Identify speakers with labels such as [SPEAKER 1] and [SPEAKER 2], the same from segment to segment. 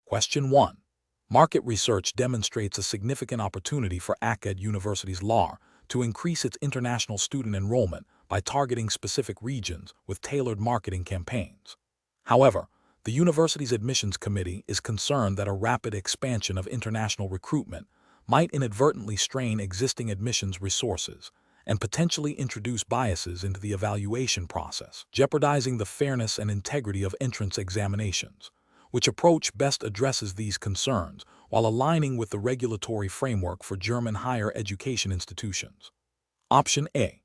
[SPEAKER 1] Question 1. Market research demonstrates a significant opportunity for ACAD University's Lahr to increase its international student enrollment by targeting specific regions with tailored marketing campaigns. However, the university's admissions committee is concerned that a rapid expansion of international recruitment might inadvertently strain existing admissions resources and potentially introduce biases into the evaluation process, jeopardizing the fairness and integrity of entrance examinations. Which approach best addresses these concerns while aligning with the regulatory framework for German higher education institutions? Option A.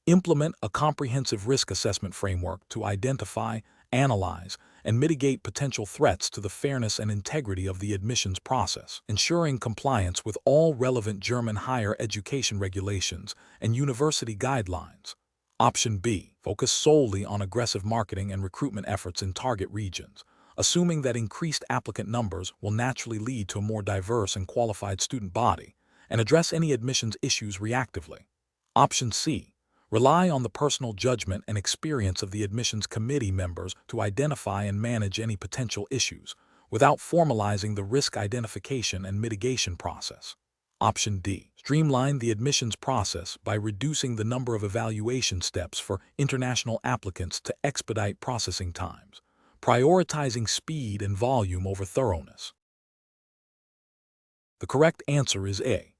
[SPEAKER 1] Implement a comprehensive risk assessment framework to identify, analyze, and mitigate potential threats to the fairness and integrity of the admissions process, ensuring compliance with all relevant German higher education regulations and university guidelines. Option B. Focus solely on aggressive marketing and recruitment efforts in target regions, assuming that increased applicant numbers will naturally lead to a more diverse and qualified student body, and address any admissions issues reactively. Option C. Rely on the personal judgment and experience of the admissions committee members to identify and manage any potential issues, without formalizing the risk identification and mitigation process. Option D. Streamline the admissions process by reducing the number of evaluation steps for international applicants to expedite processing times, prioritizing speed and volume over thoroughness. The correct answer is A.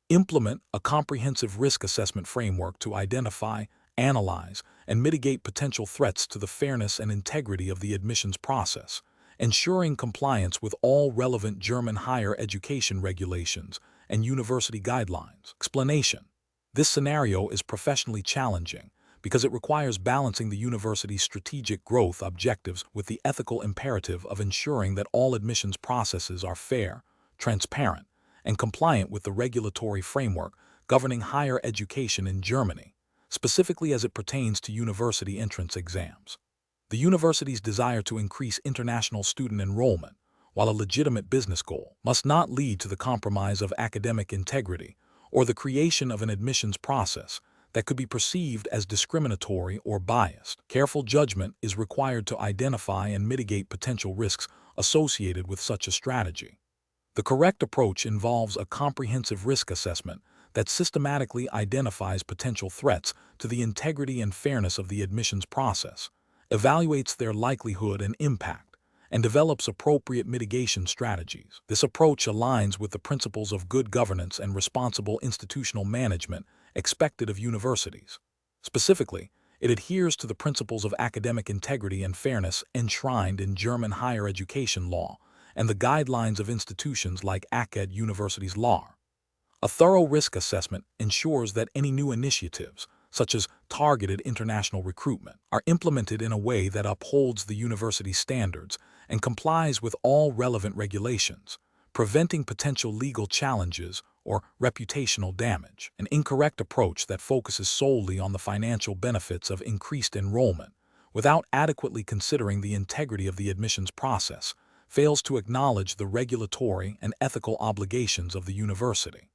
[SPEAKER 1] Implement a comprehensive risk assessment framework to identify, analyze, and mitigate potential threats to the fairness and integrity of the admissions process, ensuring compliance with all relevant German higher education regulations and university guidelines. Explanation: this scenario is professionally challenging because it requires balancing the university's strategic growth objectives with the ethical imperative of ensuring that all admissions processes are fair, transparent, and compliant with the regulatory framework governing higher education in Germany, specifically as it pertains to university entrance exams. The university's desire to increase international student enrollment, while a legitimate business goal, must not lead to the compromise of academic integrity or the creation of an admissions process that could be perceived as discriminatory or biased. Careful judgment is required to identify and mitigate potential risks associated with such a strategy. The correct approach involves a comprehensive risk assessment that systematically identifies potential threats to the integrity and fairness of the admissions process, evaluates their likelihood and impact, and develops appropriate mitigation strategies. This approach aligns with the principles of good governance and responsible institutional management expected of universities. Specifically, it adheres to the principles of academic integrity and fairness enshrined in German higher education law and the guidelines of institutions like ACAD University's Lahr. A thorough risk assessment ensures that any new initiatives, such as targeted international recruitment, are implemented in a way that upholds the university's standards and complies with all relevant regulations, preventing potential legal challenges or reputational damage. An incorrect approach that focuses solely on the financial benefits of increased enrollment, without adequately considering the integrity of the admissions process, fails to acknowledge the regulatory and ethical obligations of the university.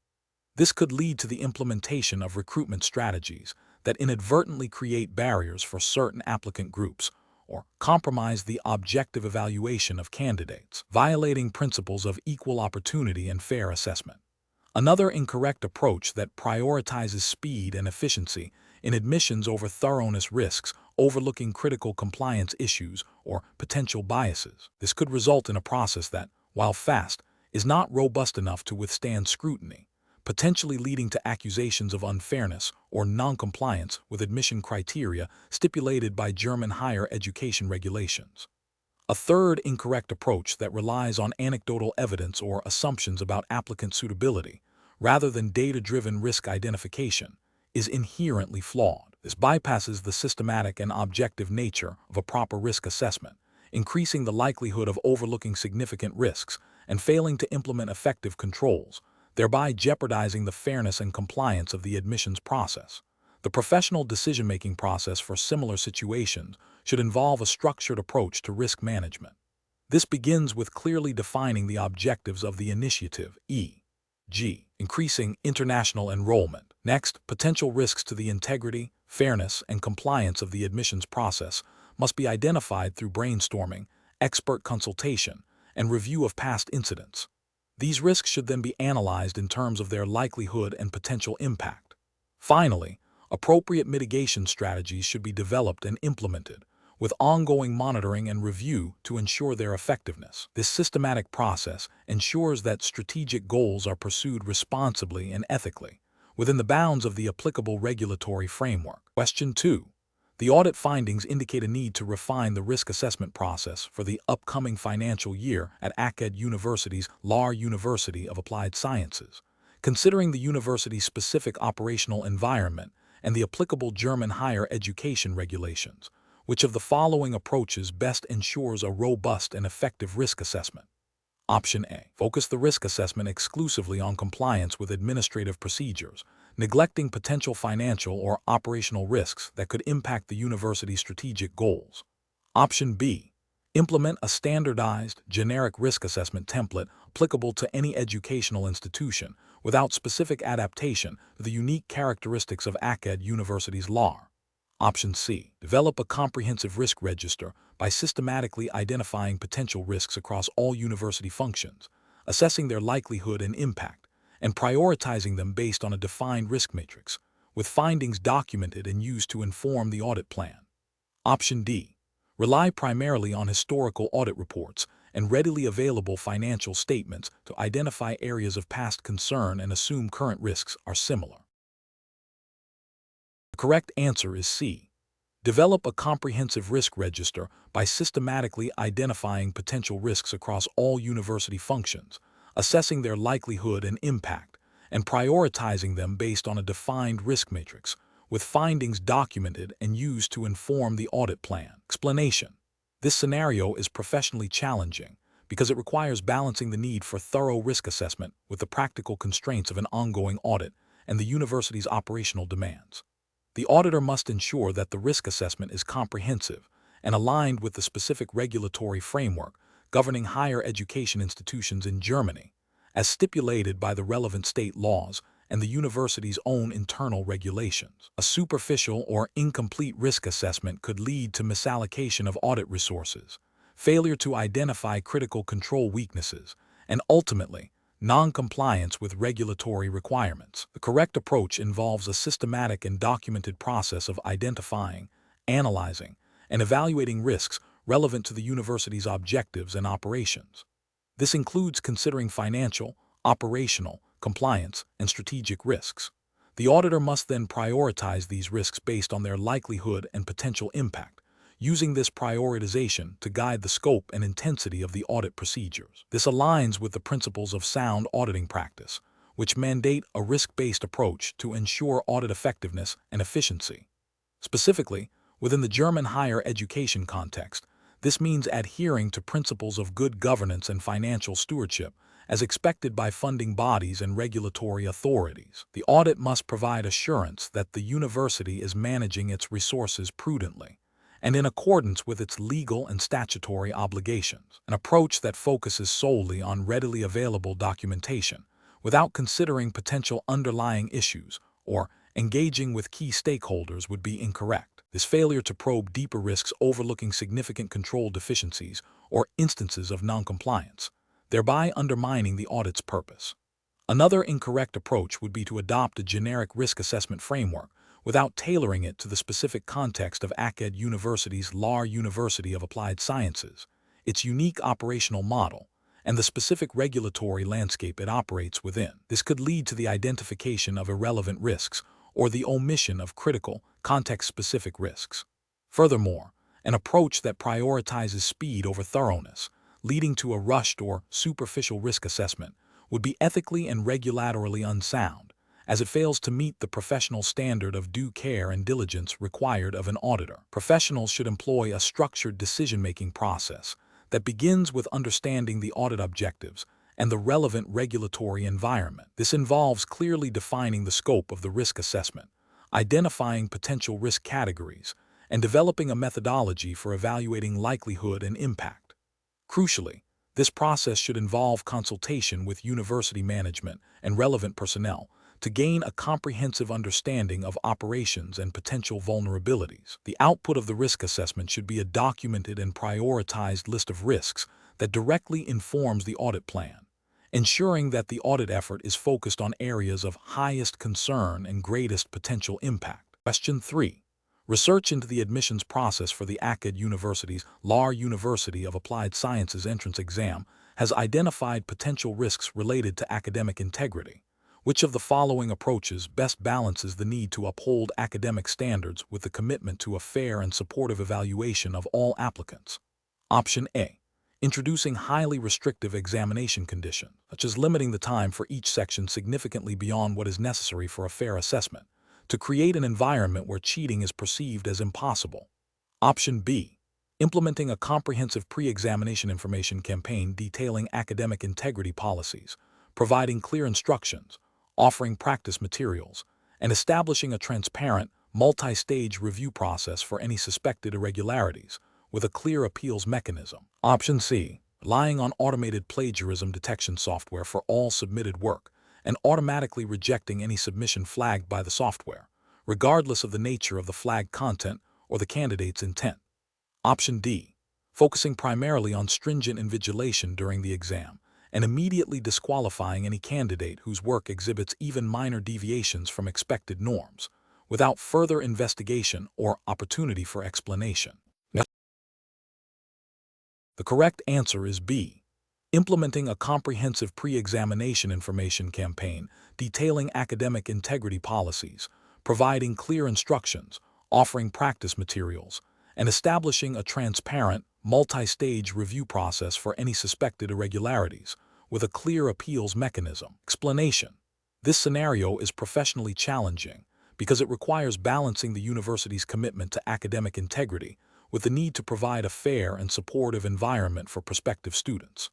[SPEAKER 1] This could lead to the implementation of recruitment strategies that inadvertently create barriers for certain applicant groups or compromise the objective evaluation of candidates, violating principles of equal opportunity and fair assessment. Another incorrect approach that prioritizes speed and efficiency in admissions over thoroughness risks overlooking critical compliance issues or potential biases. This could result in a process that, while fast, is not robust enough to withstand scrutiny, potentially leading to accusations of unfairness or noncompliance with admission criteria stipulated by German higher education regulations. A third incorrect approach that relies on anecdotal evidence or assumptions about applicant suitability, rather than data-driven risk identification, is inherently flawed. This bypasses the systematic and objective nature of a proper risk assessment, increasing the likelihood of overlooking significant risks and failing to implement effective controls, thereby jeopardizing the fairness and compliance of the admissions process. The professional decision-making process for similar situations should involve a structured approach to risk management. This begins with clearly defining the objectives of the initiative, e.g., increasing international enrollment. Next, potential risks to the integrity, fairness, and compliance of the admissions process must be identified through brainstorming, expert consultation, and review of past incidents. These risks should then be analyzed in terms of their likelihood and potential impact. Finally, appropriate mitigation strategies should be developed and implemented, with ongoing monitoring and review to ensure their effectiveness. This systematic process ensures that strategic goals are pursued responsibly and ethically, within the bounds of the applicable regulatory framework. Question 2. The audit findings indicate a need to refine the risk assessment process for the upcoming financial year at ACAD University's Lahr University of Applied Sciences, considering the university's specific operational environment and the applicable German higher education regulations. Which of the following approaches best ensures a robust and effective risk assessment? Option A. Focus the risk assessment exclusively on compliance with administrative procedures, neglecting potential financial or operational risks that could impact the university's strategic goals. Option B. Implement a standardized, generic risk assessment template applicable to any educational institution without specific adaptation to the unique characteristics of ACAD University's Lahr. Option C. Develop a comprehensive risk register by systematically identifying potential risks across all university functions, assessing their likelihood and impact, and prioritizing them based on a defined risk matrix, with findings documented and used to inform the audit plan. Option D. Rely primarily on historical audit reports and readily available financial statements to identify areas of past concern and assume current risks are similar. The correct answer is C. Develop a comprehensive risk register by systematically identifying potential risks across all university functions, assessing their likelihood and impact, and prioritizing them based on a defined risk matrix, with findings documented and used to inform the audit plan. Explanation. This scenario is professionally challenging because it requires balancing the need for thorough risk assessment with the practical constraints of an ongoing audit and the university's operational demands. The auditor must ensure that the risk assessment is comprehensive and aligned with the specific regulatory framework governing higher education institutions in Germany, as stipulated by the relevant state laws and the university's own internal regulations. A superficial or incomplete risk assessment could lead to misallocation of audit resources, failure to identify critical control weaknesses, and ultimately, non-compliance with regulatory requirements. The correct approach involves a systematic and documented process of identifying, analyzing, and evaluating risks relevant to the university's objectives and operations. This includes considering financial, operational, compliance, and strategic risks. The auditor must then prioritize these risks based on their likelihood and potential impact, using this prioritization to guide the scope and intensity of the audit procedures. This aligns with the principles of sound auditing practice, which mandate a risk-based approach to ensure audit effectiveness and efficiency. Specifically, within the German higher education context, this means adhering to principles of good governance and financial stewardship as expected by funding bodies and regulatory authorities. The audit must provide assurance that the university is managing its resources prudently and in accordance with its legal and statutory obligations, an approach that focuses solely on readily available documentation without considering potential underlying issues or engaging with key stakeholders would be incorrect. This failure to probe deeper risks overlooking significant control deficiencies or instances of noncompliance, thereby undermining the audit's purpose. Another incorrect approach would be to adopt a generic risk assessment framework without tailoring it to the specific context of ACAD University's Lahr University of Applied Sciences, its unique operational model, and the specific regulatory landscape it operates within. This could lead to the identification of irrelevant risks or the omission of critical, context-specific risks. Furthermore, an approach that prioritizes speed over thoroughness, leading to a rushed or superficial risk assessment, would be ethically and regulatorily unsound, as it fails to meet the professional standard of due care and diligence required of an auditor. Professionals should employ a structured decision-making process that begins with understanding the audit objectives and the relevant regulatory environment. This involves clearly defining the scope of the risk assessment, identifying potential risk categories, and developing a methodology for evaluating likelihood and impact. Crucially, this process should involve consultation with university management and relevant personnel to gain a comprehensive understanding of operations and potential vulnerabilities. The output of the risk assessment should be a documented and prioritized list of risks that directly informs the audit plan, ensuring that the audit effort is focused on areas of highest concern and greatest potential impact. Question 3. Research into the admissions process for the ACAD University's Lahr University of Applied Sciences entrance exam has identified potential risks related to academic integrity. Which of the following approaches best balances the need to uphold academic standards with the commitment to a fair and supportive evaluation of all applicants? Option A. Introducing highly restrictive examination conditions, such as limiting the time for each section significantly beyond what is necessary for a fair assessment, to create an environment where cheating is perceived as impossible. Option B. Implementing a comprehensive pre-examination information campaign detailing academic integrity policies, providing clear instructions, offering practice materials, and establishing a transparent, multi-stage review process for any suspected irregularities, with a clear appeals mechanism. Option C. Relying on automated plagiarism detection software for all submitted work, and automatically rejecting any submission flagged by the software, regardless of the nature of the flagged content or the candidate's intent. Option D. Focusing primarily on stringent invigilation during the exam, and immediately disqualifying any candidate whose work exhibits even minor deviations from expected norms, without further investigation or opportunity for explanation. The correct answer is B. Implementing a comprehensive pre-examination information campaign detailing academic integrity policies, providing clear instructions, offering practice materials, and establishing a transparent, multi-stage review process for any suspected irregularities, with a clear appeals mechanism. Explanation. This scenario is professionally challenging because it requires balancing the university's commitment to academic integrity with the need to provide a fair and supportive environment for prospective students.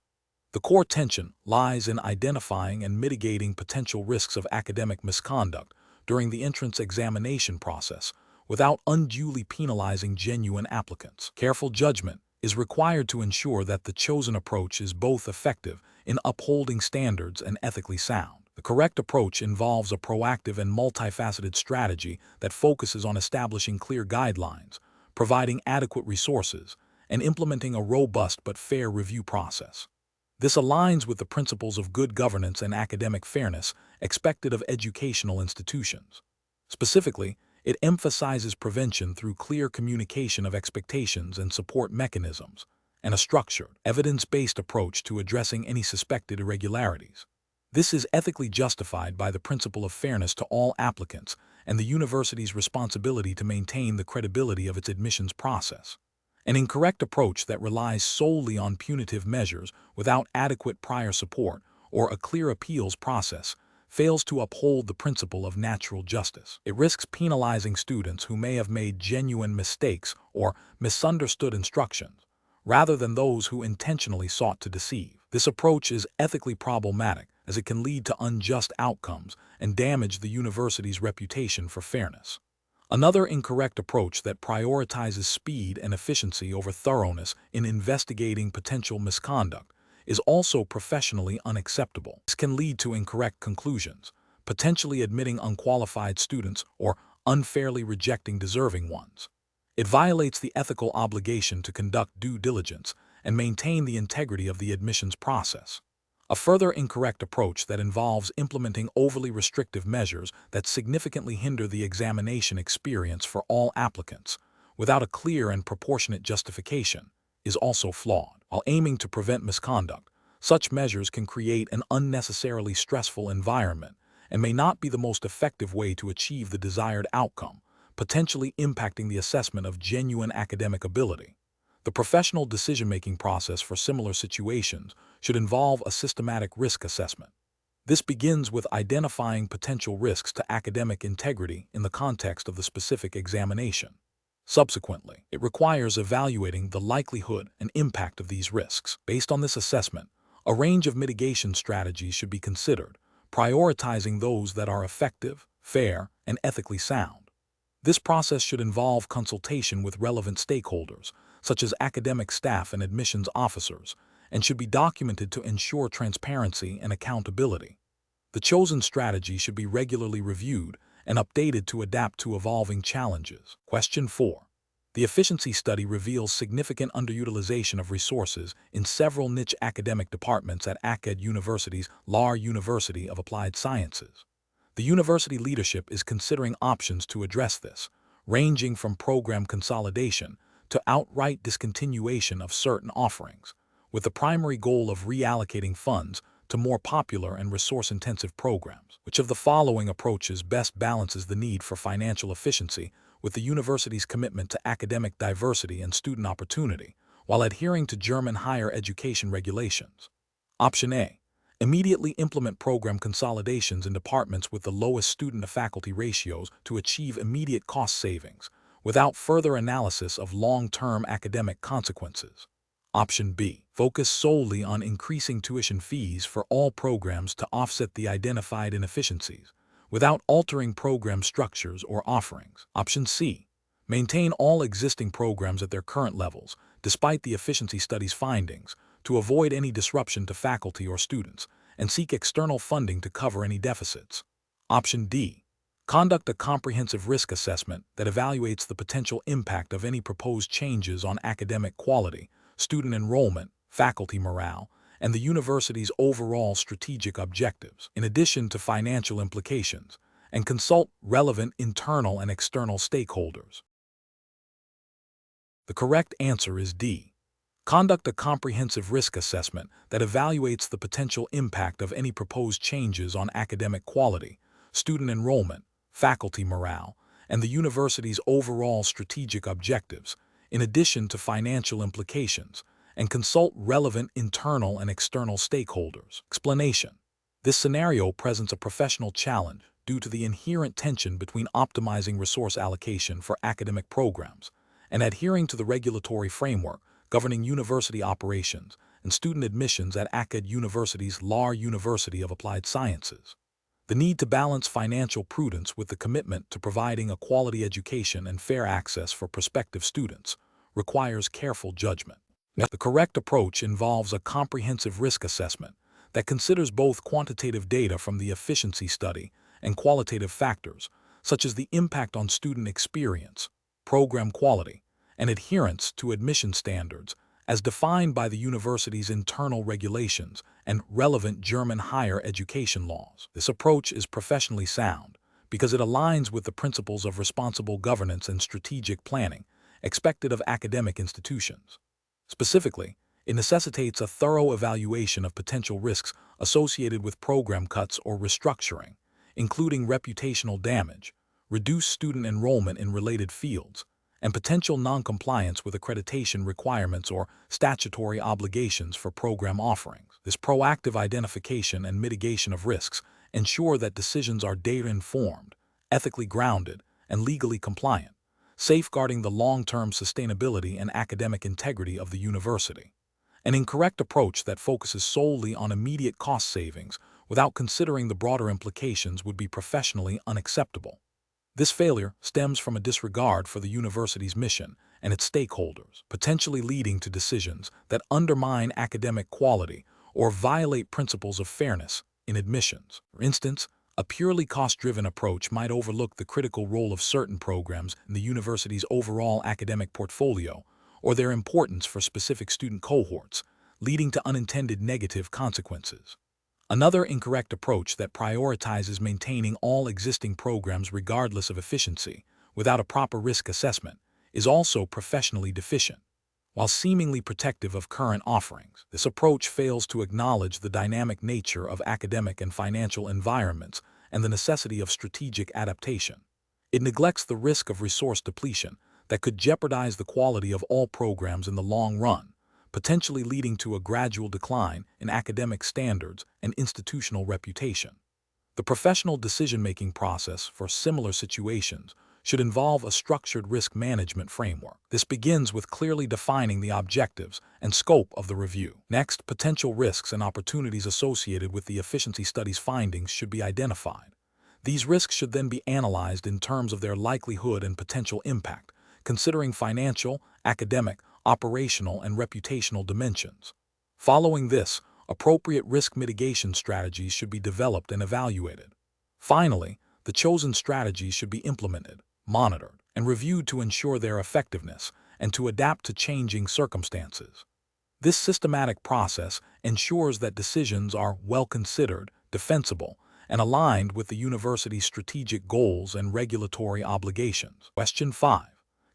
[SPEAKER 1] The core tension lies in identifying and mitigating potential risks of academic misconduct during the entrance examination process without unduly penalizing genuine applicants. Careful judgment is required to ensure that the chosen approach is both effective in upholding standards and ethically sound. The correct approach involves a proactive and multifaceted strategy that focuses on establishing clear guidelines, providing adequate resources, and implementing a robust but fair review process. This aligns with the principles of good governance and academic fairness expected of educational institutions. Specifically, it emphasizes prevention through clear communication of expectations and support mechanisms, and a structured, evidence-based approach to addressing any suspected irregularities. This is ethically justified by the principle of fairness to all applicants and the university's responsibility to maintain the credibility of its admissions process. An incorrect approach that relies solely on punitive measures without adequate prior support or a clear appeals process fails to uphold the principle of natural justice. It risks penalizing students who may have made genuine mistakes or misunderstood instructions, rather than those who intentionally sought to deceive. This approach is ethically problematic as it can lead to unjust outcomes and damage the university's reputation for fairness. Another incorrect approach that prioritizes speed and efficiency over thoroughness in investigating potential misconduct is also professionally unacceptable. This can lead to incorrect conclusions, potentially admitting unqualified students or unfairly rejecting deserving ones. It violates the ethical obligation to conduct due diligence and maintain the integrity of the admissions process. A further incorrect approach that involves implementing overly restrictive measures that significantly hinder the examination experience for all applicants, without a clear and proportionate justification, is also flawed. While aiming to prevent misconduct, such measures can create an unnecessarily stressful environment and may not be the most effective way to achieve the desired outcome, potentially impacting the assessment of genuine academic ability. The professional decision-making process for similar situations should involve a systematic risk assessment. This begins with identifying potential risks to academic integrity in the context of the specific examination. Subsequently, it requires evaluating the likelihood and impact of these risks. Based on this assessment, a range of mitigation strategies should be considered, prioritizing those that are effective, fair, and ethically sound. This process should involve consultation with relevant stakeholders, such as academic staff and admissions officers, and should be documented to ensure transparency and accountability. The chosen strategy should be regularly reviewed and updated to adapt to evolving challenges. Question 4. The efficiency study reveals significant underutilization of resources in several niche academic departments at ACAD University's Lahr University of Applied Sciences. The university leadership is considering options to address this, ranging from program consolidation to outright discontinuation of certain offerings, with the primary goal of reallocating funds to more popular and resource-intensive programs. Which of the following approaches best balances the need for financial efficiency with the university's commitment to academic diversity and student opportunity, while adhering to German higher education regulations? Option A. Immediately implement program consolidations in departments with the lowest student-to-faculty ratios to achieve immediate cost savings, without further analysis of long-term academic consequences. Option B. Focus solely on increasing tuition fees for all programs to offset the identified inefficiencies, without altering program structures or offerings. Option C. Maintain all existing programs at their current levels, despite the efficiency study's findings, to avoid any disruption to faculty or students, and seek external funding to cover any deficits. Option D. Conduct a comprehensive risk assessment that evaluates the potential impact of any proposed changes on academic quality, student enrollment, faculty morale, and the university's overall strategic objectives, in addition to financial implications, and consult relevant internal and external stakeholders. The correct answer is D. Conduct a comprehensive risk assessment that evaluates the potential impact of any proposed changes on academic quality, student enrollment, faculty morale, and the university's overall strategic objectives, in addition to financial implications, and consult relevant internal and external stakeholders. Explanation. This scenario presents a professional challenge due to the inherent tension between optimizing resource allocation for academic programs and adhering to the regulatory framework governing university operations and student admissions at ACAD University's Lahr University of Applied Sciences. The need to balance financial prudence with the commitment to providing a quality education and fair access for prospective students requires careful judgment. The correct approach involves a comprehensive risk assessment that considers both quantitative data from the efficiency study and qualitative factors, such as the impact on student experience, program quality, and adherence to admission standards as defined by the university's internal regulations and relevant German higher education laws. This approach is professionally sound because it aligns with the principles of responsible governance and strategic planning expected of academic institutions. Specifically, it necessitates a thorough evaluation of potential risks associated with program cuts or restructuring, including reputational damage, reduced student enrollment in related fields, and potential noncompliance with accreditation requirements or statutory obligations for program offerings. This proactive identification and mitigation of risks ensure that decisions are data-informed, ethically grounded, and legally compliant, safeguarding the long-term sustainability and academic integrity of the university. An incorrect approach that focuses solely on immediate cost savings without considering the broader implications would be professionally unacceptable. This failure stems from a disregard for the university's mission and its stakeholders, potentially leading to decisions that undermine academic quality or violate principles of fairness in admissions. For instance, a purely cost-driven approach might overlook the critical role of certain programs in the university's overall academic portfolio or their importance for specific student cohorts, leading to unintended negative consequences. Another incorrect approach that prioritizes maintaining all existing programs regardless of efficiency, without a proper risk assessment, is also professionally deficient. While seemingly protective of current offerings, this approach fails to acknowledge the dynamic nature of academic and financial environments and the necessity of strategic adaptation. It neglects the risk of resource depletion that could jeopardize the quality of all programs in the long run, potentially leading to a gradual decline in academic standards and institutional reputation. The professional decision-making process for similar situations should involve a structured risk management framework. This begins with clearly defining the objectives and scope of the review. Next, potential risks and opportunities associated with the efficiency study's findings should be identified. These risks should then be analyzed in terms of their likelihood and potential impact, considering financial, academic, operational, and reputational dimensions. Following this, appropriate risk mitigation strategies should be developed and evaluated. Finally, the chosen strategies should be implemented, monitored, and reviewed to ensure their effectiveness and to adapt to changing circumstances. This systematic process ensures that decisions are well considered, defensible, and aligned with the university's strategic goals and regulatory obligations. Question 5.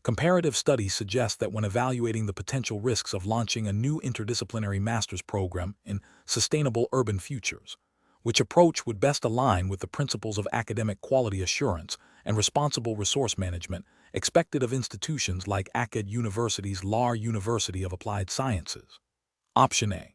[SPEAKER 1] Comparative studies suggest that when evaluating the potential risks of launching a new interdisciplinary master's program in sustainable urban futures, which approach would best align with the principles of academic quality assurance and responsible resource management expected of institutions like ACAD University's Lahr University of Applied Sciences? Option A.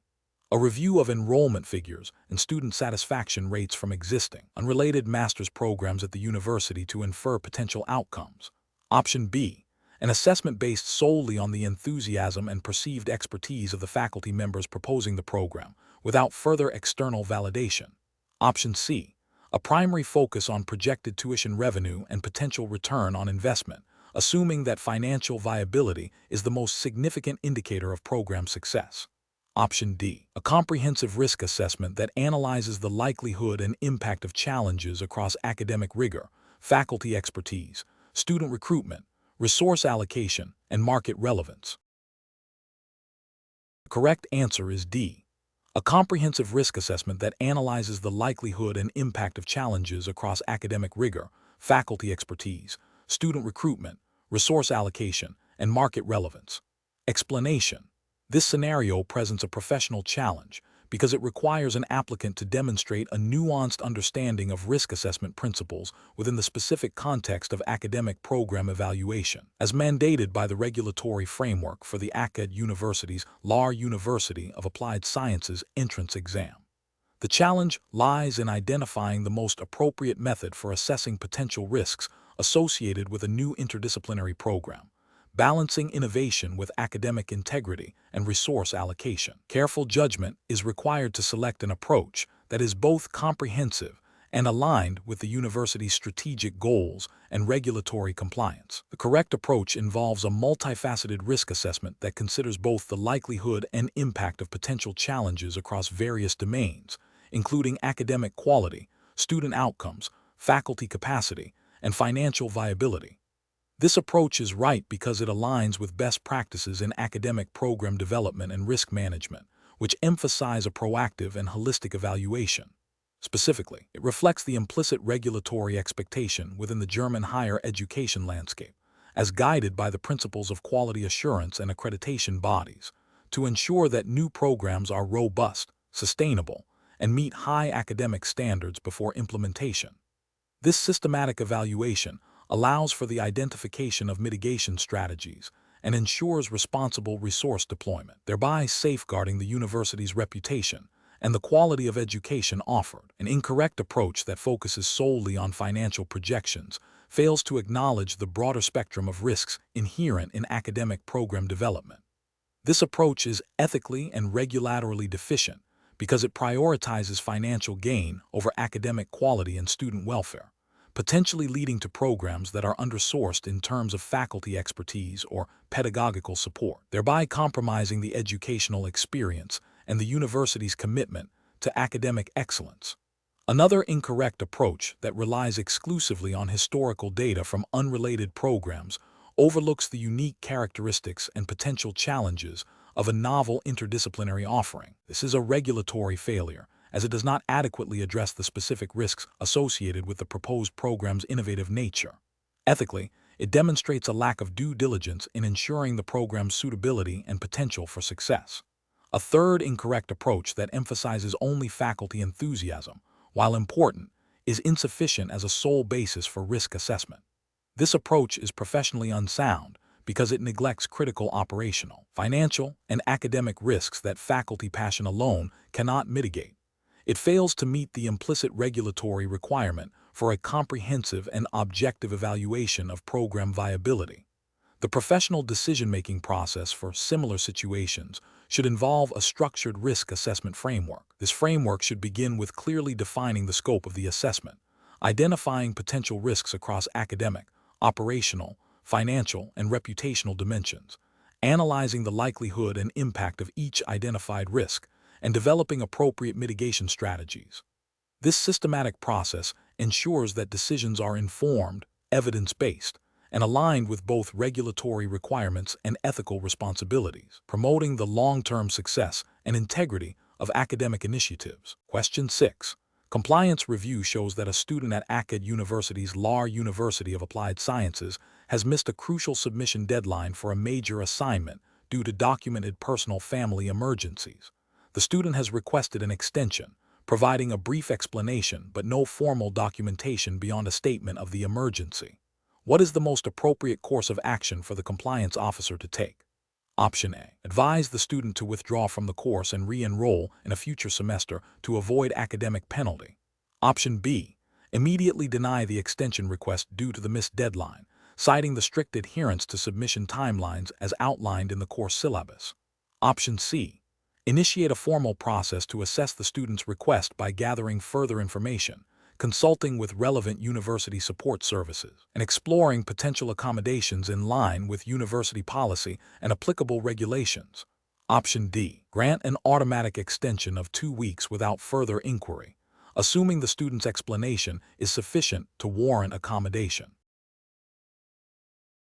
[SPEAKER 1] A review of enrollment figures and student satisfaction rates from existing, unrelated master's programs at the university to infer potential outcomes. Option B. An assessment based solely on the enthusiasm and perceived expertise of the faculty members proposing the program, without further external validation. Option C. A primary focus on projected tuition revenue and potential return on investment, assuming that financial viability is the most significant indicator of program success. Option D. A comprehensive risk assessment that analyzes the likelihood and impact of challenges across academic rigor, faculty expertise, student recruitment, resource allocation, and market relevance. The correct answer is D. A comprehensive risk assessment that analyzes the likelihood and impact of challenges across academic rigor, faculty expertise, student recruitment, resource allocation, and market relevance. Explanation. This scenario presents a professional challenge because it requires an applicant to demonstrate a nuanced understanding of risk assessment principles within the specific context of academic program evaluation, as mandated by the regulatory framework for the ACAD University's Lahr University of Applied Sciences entrance exam. The challenge lies in identifying the most appropriate method for assessing potential risks associated with a new interdisciplinary program, balancing innovation with academic integrity and resource allocation. Careful judgment is required to select an approach that is both comprehensive and aligned with the university's strategic goals and regulatory compliance. The correct approach involves a multifaceted risk assessment that considers both the likelihood and impact of potential challenges across various domains, including academic quality, student outcomes, faculty capacity, and financial viability. This approach is right because it aligns with best practices in academic program development and risk management, which emphasize a proactive and holistic evaluation. Specifically, it reflects the implicit regulatory expectation within the German higher education landscape, as guided by the principles of quality assurance and accreditation bodies, to ensure that new programs are robust, sustainable, and meet high academic standards before implementation. This systematic evaluation allows for the identification of mitigation strategies and ensures responsible resource deployment, thereby safeguarding the university's reputation and the quality of education offered. An incorrect approach that focuses solely on financial projections fails to acknowledge the broader spectrum of risks inherent in academic program development. This approach is ethically and regulatorily deficient because it prioritizes financial gain over academic quality and student welfare, potentially leading to programs that are undersourced in terms of faculty expertise or pedagogical support, thereby compromising the educational experience and the university's commitment to academic excellence. Another incorrect approach that relies exclusively on historical data from unrelated programs overlooks the unique characteristics and potential challenges of a novel interdisciplinary offering. This is a regulatory failure, as it does not adequately address the specific risks associated with the proposed program's innovative nature. Ethically, it demonstrates a lack of due diligence in ensuring the program's suitability and potential for success. A third incorrect approach that emphasizes only faculty enthusiasm, while important, is insufficient as a sole basis for risk assessment. This approach is professionally unsound because it neglects critical operational, financial, and academic risks that faculty passion alone cannot mitigate. It fails to meet the implicit regulatory requirement for a comprehensive and objective evaluation of program viability. The professional decision-making process for similar situations should involve a structured risk assessment framework. This framework should begin with clearly defining the scope of the assessment, identifying potential risks across academic, operational, financial, and reputational dimensions, analyzing the likelihood and impact of each identified risk, and developing appropriate mitigation strategies. This systematic process ensures that decisions are informed, evidence-based, and aligned with both regulatory requirements and ethical responsibilities, promoting the long-term success and integrity of academic initiatives. Question 6. Compliance review shows that a student at ACAD University's Lahr University of Applied Sciences has missed a crucial submission deadline for a major assignment due to documented personal family emergencies. The student has requested an extension, providing a brief explanation but no formal documentation beyond a statement of the emergency. What is the most appropriate course of action for the compliance officer to take? Option A. Advise the student to withdraw from the course and re-enroll in a future semester to avoid academic penalty. Option B. Immediately deny the extension request due to the missed deadline, citing the strict adherence to submission timelines as outlined in the course syllabus. Option C. Initiate a formal process to assess the student's request by gathering further information, consulting with relevant university support services, and exploring potential accommodations in line with university policy and applicable regulations. Option D. Grant an automatic extension of 2 weeks without further inquiry, assuming the student's explanation is sufficient to warrant accommodation.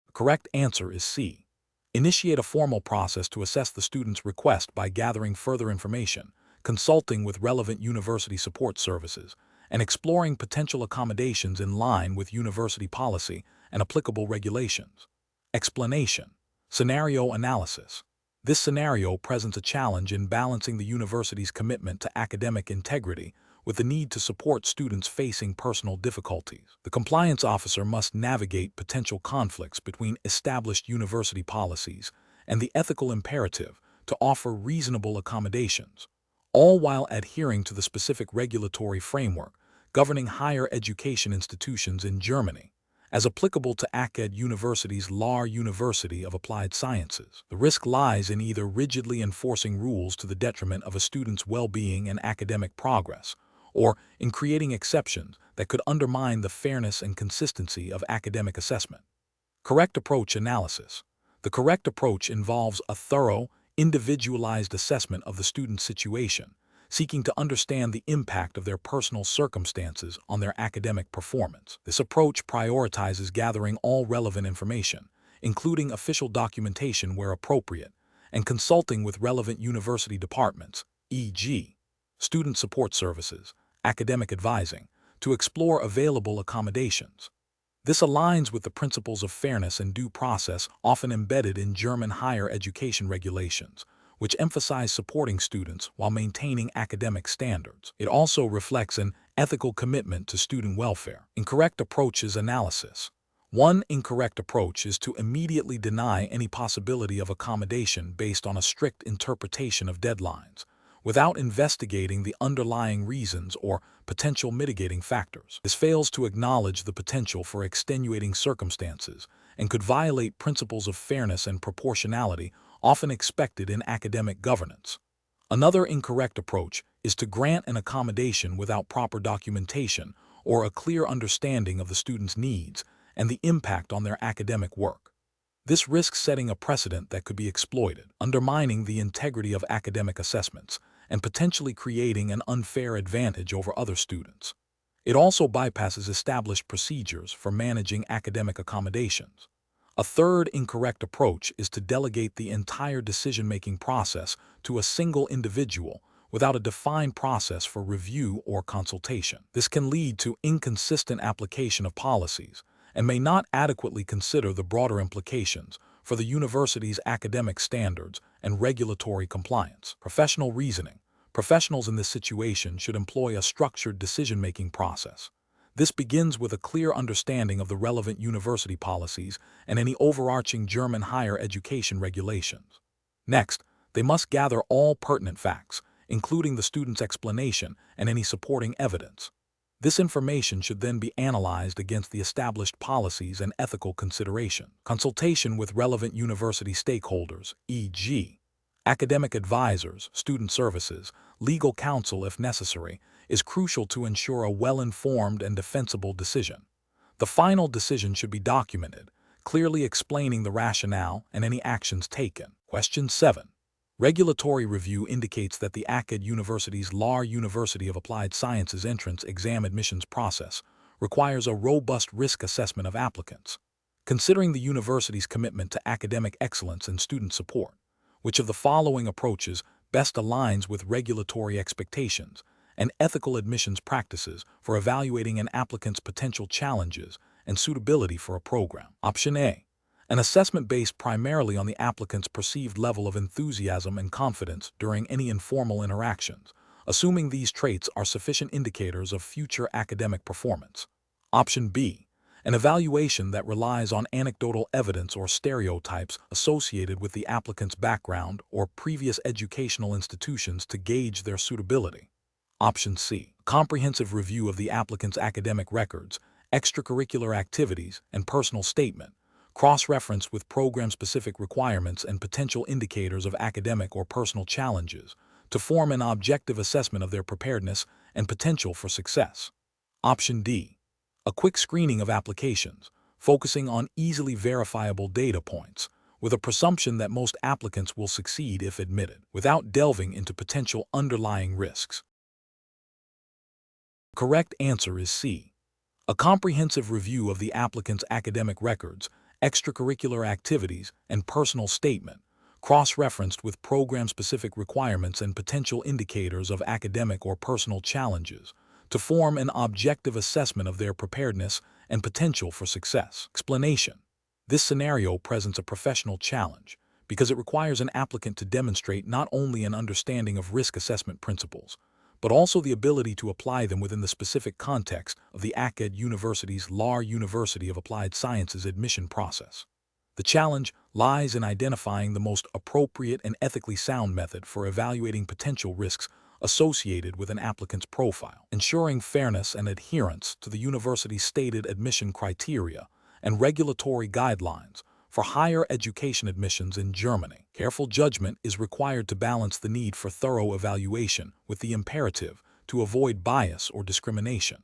[SPEAKER 1] The correct answer is C. Initiate a formal process to assess the student's request by gathering further information, consulting with relevant university support services, and exploring potential accommodations in line with university policy and applicable regulations. Explanation. Scenario analysis. This scenario presents a challenge in balancing the university's commitment to academic integrity with the need to support students facing personal difficulties. The compliance officer must navigate potential conflicts between established university policies and the ethical imperative to offer reasonable accommodations, all while adhering to the specific regulatory framework governing higher education institutions in Germany, as applicable to ACAD University's Lahr University of Applied Sciences. The risk lies in either rigidly enforcing rules to the detriment of a student's well-being and academic progress, or in creating exceptions that could undermine the fairness and consistency of academic assessment. Correct approach analysis. The correct approach involves a thorough, individualized assessment of the student's situation, seeking to understand the impact of their personal circumstances on their academic performance. This approach prioritizes gathering all relevant information, including official documentation where appropriate, and consulting with relevant university departments, e.g., student support services, academic advising, to explore available accommodations. This aligns with the principles of fairness and due process often embedded in German higher education regulations, which emphasize supporting students while maintaining academic standards. It also reflects an ethical commitment to student welfare. Incorrect approaches analysis. One incorrect approach is to immediately deny any possibility of accommodation based on a strict interpretation of deadlines, without investigating the underlying reasons or potential mitigating factors. This fails to acknowledge the potential for extenuating circumstances and could violate principles of fairness and proportionality often expected in academic governance. Another incorrect approach is to grant an accommodation without proper documentation or a clear understanding of the student's needs and the impact on their academic work. This risks setting a precedent that could be exploited, undermining the integrity of academic assessments and potentially creating an unfair advantage over other students. It also bypasses established procedures for managing academic accommodations. A third incorrect approach is to delegate the entire decision-making process to a single individual without a defined process for review or consultation. This can lead to inconsistent application of policies and may not adequately consider the broader implications for the university's academic standards and regulatory compliance. Professional reasoning. Professionals in this situation should employ a structured decision-making process. This begins with a clear understanding of the relevant university policies and any overarching German higher education regulations. Next, they must gather all pertinent facts, including the student's explanation and any supporting evidence. This information should then be analyzed against the established policies and ethical consideration. Consultation with relevant university stakeholders, e.g., academic advisors, student services, legal counsel if necessary, is crucial to ensure a well-informed and defensible decision. The final decision should be documented, clearly explaining the rationale and any actions taken. Question 7. Regulatory review indicates that the ACAD University's Lahr University of Applied Sciences entrance exam admissions process requires a robust risk assessment of applicants. Considering the university's commitment to academic excellence and student support, which of the following approaches best aligns with regulatory expectations and ethical admissions practices for evaluating an applicant's potential challenges and suitability for a program? Option A. An assessment based primarily on the applicant's perceived level of enthusiasm and confidence during any informal interactions, assuming these traits are sufficient indicators of future academic performance. Option B. An evaluation that relies on anecdotal evidence or stereotypes associated with the applicant's background or previous educational institutions to gauge their suitability. Option C. Comprehensive review of the applicant's academic records, extracurricular activities, and personal statement, cross-referenced with program-specific requirements and potential indicators of academic or personal challenges to form an objective assessment of their preparedness and potential for success. Option D. A quick screening of applications, focusing on easily verifiable data points, with a presumption that most applicants will succeed if admitted, without delving into potential underlying risks. The correct answer is C. A comprehensive review of the applicant's academic records, extracurricular activities, and personal statement, cross-referenced with program-specific requirements and potential indicators of academic or personal challenges, to form an objective assessment of their preparedness and potential for success. Explanation. This scenario presents a professional challenge because it requires an applicant to demonstrate not only an understanding of risk assessment principles, but also the ability to apply them within the specific context of the ACAD University's Lahr University of Applied Sciences admission process. The challenge lies in identifying the most appropriate and ethically sound method for evaluating potential risks associated with an applicant's profile, ensuring fairness and adherence to the university's stated admission criteria and regulatory guidelines for higher education admissions in Germany. Careful judgment is required to balance the need for thorough evaluation with the imperative to avoid bias or discrimination.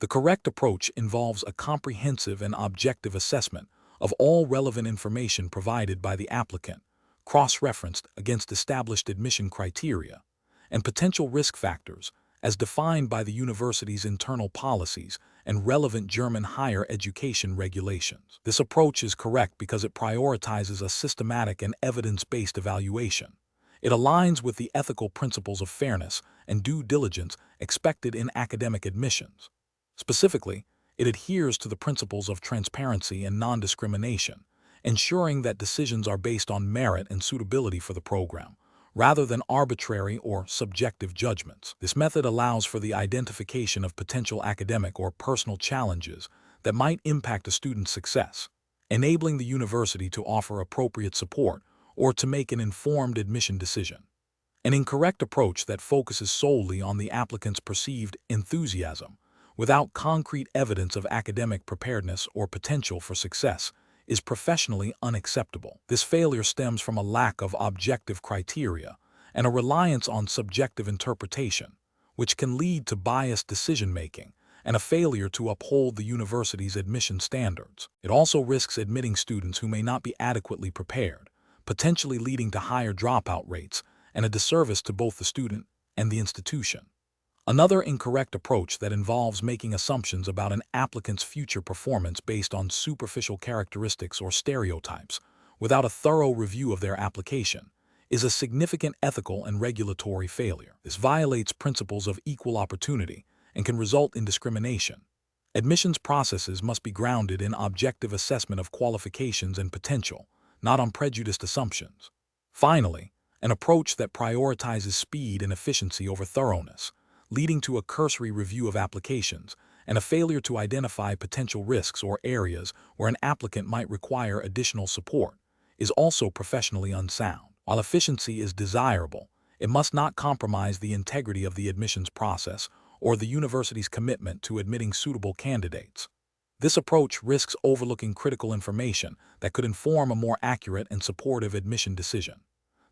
[SPEAKER 1] The correct approach involves a comprehensive and objective assessment of all relevant information provided by the applicant, cross-referenced against established admission criteria, and potential risk factors as defined by the university's internal policies and relevant German higher education regulations. This approach is correct because it prioritizes a systematic and evidence-based evaluation. It aligns with the ethical principles of fairness and due diligence expected in academic admissions. Specifically, it adheres to the principles of transparency and non-discrimination, ensuring that decisions are based on merit and suitability for the program, rather than arbitrary or subjective judgments. This method allows for the identification of potential academic or personal challenges that might impact a student's success, enabling the university to offer appropriate support or to make an informed admission decision. An incorrect approach that focuses solely on the applicant's perceived enthusiasm, without concrete evidence of academic preparedness or potential for success, is professionally unacceptable. This failure stems from a lack of objective criteria and a reliance on subjective interpretation, which can lead to biased decision-making and a failure to uphold the university's admission standards. It also risks admitting students who may not be adequately prepared, potentially leading to higher dropout rates and a disservice to both the student and the institution. Another incorrect approach that involves making assumptions about an applicant's future performance based on superficial characteristics or stereotypes, without a thorough review of their application, is a significant ethical and regulatory failure. This violates principles of equal opportunity and can result in discrimination. Admissions processes must be grounded in objective assessment of qualifications and potential, not on prejudiced assumptions. Finally, an approach that prioritizes speed and efficiency over thoroughness, leading to a cursory review of applications and a failure to identify potential risks or areas where an applicant might require additional support, is also professionally unsound. While efficiency is desirable, it must not compromise the integrity of the admissions process or the university's commitment to admitting suitable candidates. This approach risks overlooking critical information that could inform a more accurate and supportive admission decision.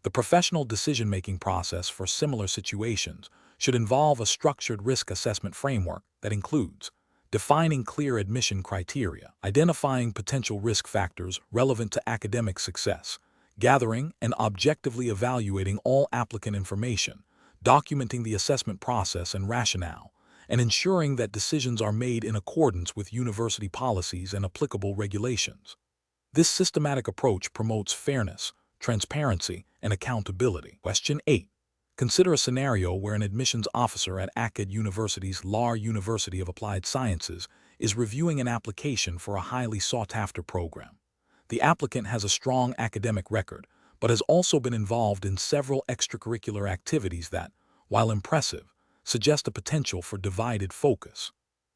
[SPEAKER 1] The professional decision-making process for similar situations should involve a structured risk assessment framework that includes defining clear admission criteria, identifying potential risk factors relevant to academic success, gathering and objectively evaluating all applicant information, documenting the assessment process and rationale, and ensuring that decisions are made in accordance with university policies and applicable regulations. This systematic approach promotes fairness, transparency, and accountability. Question 8. Consider a scenario where an admissions officer at Akkad University's Lahr University of Applied Sciences is reviewing an application for a highly sought-after program. The applicant has a strong academic record, but has also been involved in several extracurricular activities that, while impressive, suggest a potential for divided focus.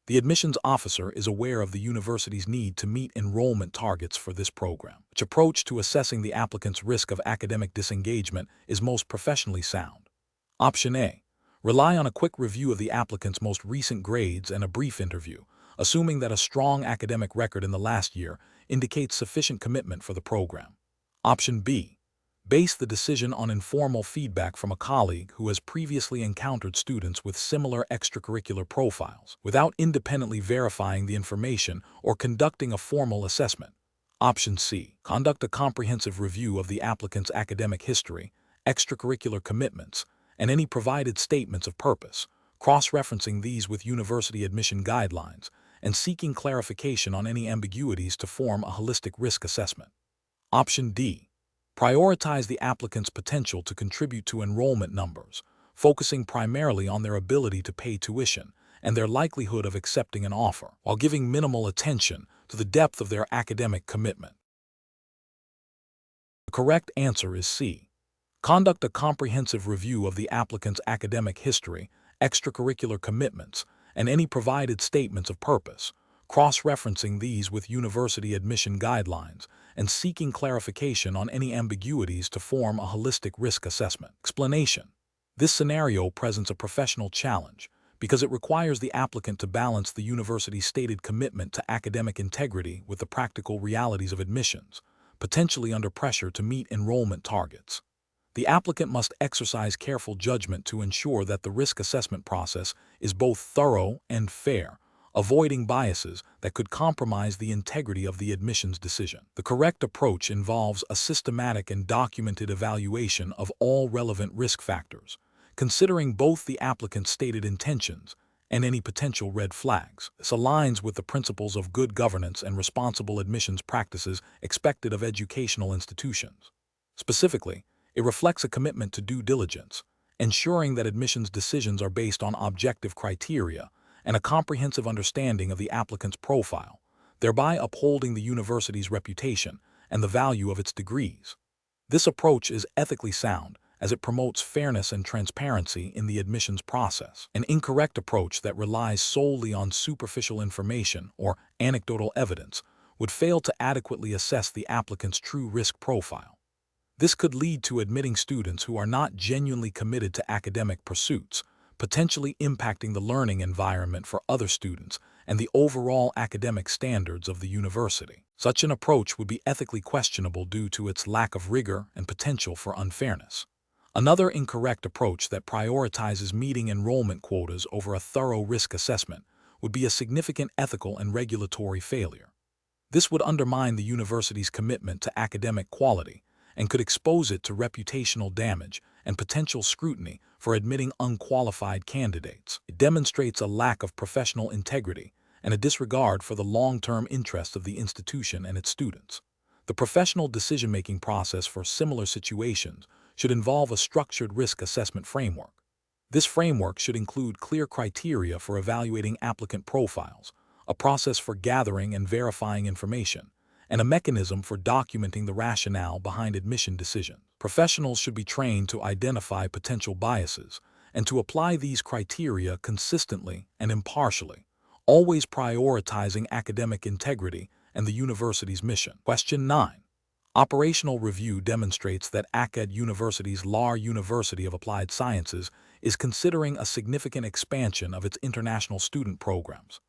[SPEAKER 1] The admissions officer is aware of the university's need to meet enrollment targets for this program. Which approach to assessing the applicant's risk of academic disengagement is most professionally sound? Option A. Rely on a quick review of the applicant's most recent grades and a brief interview, assuming that a strong academic record in the last year indicates sufficient commitment for the program. Option B. Base the decision on informal feedback from a colleague who has previously encountered students with similar extracurricular profiles, without independently verifying the information or conducting a formal assessment. Option C. Conduct a comprehensive review of the applicant's academic history, extracurricular commitments, and any provided statements of purpose, cross-referencing these with university admission guidelines, and seeking clarification on any ambiguities to form a holistic risk assessment. Option D. Prioritize the applicant's potential to contribute to enrollment numbers, focusing primarily on their ability to pay tuition and their likelihood of accepting an offer, while giving minimal attention to the depth of their academic commitment. The correct answer is C. Conduct a comprehensive review of the applicant's academic history, extracurricular commitments, and any provided statements of purpose, cross-referencing these with university admission guidelines, and seeking clarification on any ambiguities to form a holistic risk assessment. Explanation. This scenario presents a professional challenge because it requires the applicant to balance the university's stated commitment to academic integrity with the practical realities of admissions, potentially under pressure to meet enrollment targets. The applicant must exercise careful judgment to ensure that the risk assessment process is both thorough and fair, avoiding biases that could compromise the integrity of the admissions decision. The correct approach involves a systematic and documented evaluation of all relevant risk factors, considering both the applicant's stated intentions and any potential red flags. This aligns with the principles of good governance and responsible admissions practices expected of educational institutions. Specifically, it reflects a commitment to due diligence, ensuring that admissions decisions are based on objective criteria and a comprehensive understanding of the applicant's profile, thereby upholding the university's reputation and the value of its degrees. This approach is ethically sound as it promotes fairness and transparency in the admissions process. An incorrect approach that relies solely on superficial information or anecdotal evidence would fail to adequately assess the applicant's true risk profile. This could lead to admitting students who are not genuinely committed to academic pursuits, potentially impacting the learning environment for other students and the overall academic standards of the university. Such an approach would be ethically questionable due to its lack of rigor and potential for unfairness. Another incorrect approach that prioritizes meeting enrollment quotas over a thorough risk assessment would be a significant ethical and regulatory failure. This would undermine the university's commitment to academic quality and could expose it to reputational damage and potential scrutiny for admitting unqualified candidates. It demonstrates a lack of professional integrity and a disregard for the long-term interests of the institution and its students. The professional decision-making process for similar situations should involve a structured risk assessment framework. This framework should include clear criteria for evaluating applicant profiles, a process for gathering and verifying information, and a mechanism for documenting the rationale behind admission decisions. Professionals should be trained to identify potential biases and to apply these criteria consistently and impartially, always prioritizing academic integrity and the university's mission. Question 9. Operational review demonstrates that Akkad University's Lahr University of Applied Sciences is considering a significant expansion of its international student programs.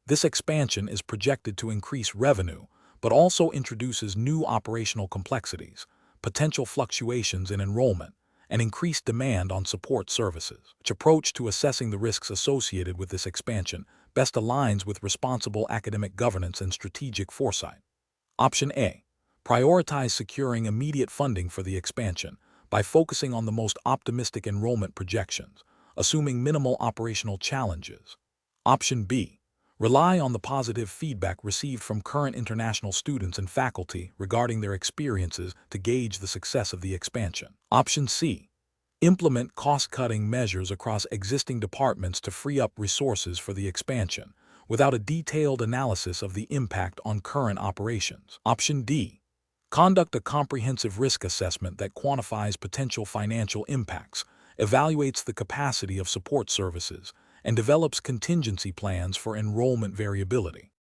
[SPEAKER 1] This expansion is projected to increase revenue, but also introduces new operational complexities, potential fluctuations in enrollment, and increased demand on support services. Which approach to assessing the risks associated with this expansion best aligns with responsible academic governance and strategic foresight? Option A. Prioritize securing immediate funding for the expansion by focusing on the most optimistic enrollment projections, assuming minimal operational challenges. Option B. Rely on the positive feedback received from current international students and faculty regarding their experiences to gauge the success of the expansion. Option C. Implement cost-cutting measures across existing departments to free up resources for the expansion, without a detailed analysis of the impact on current operations. Option D. Conduct a comprehensive risk assessment that quantifies potential financial impacts, evaluates the capacity of support services, and develops contingency plans for enrollment variability.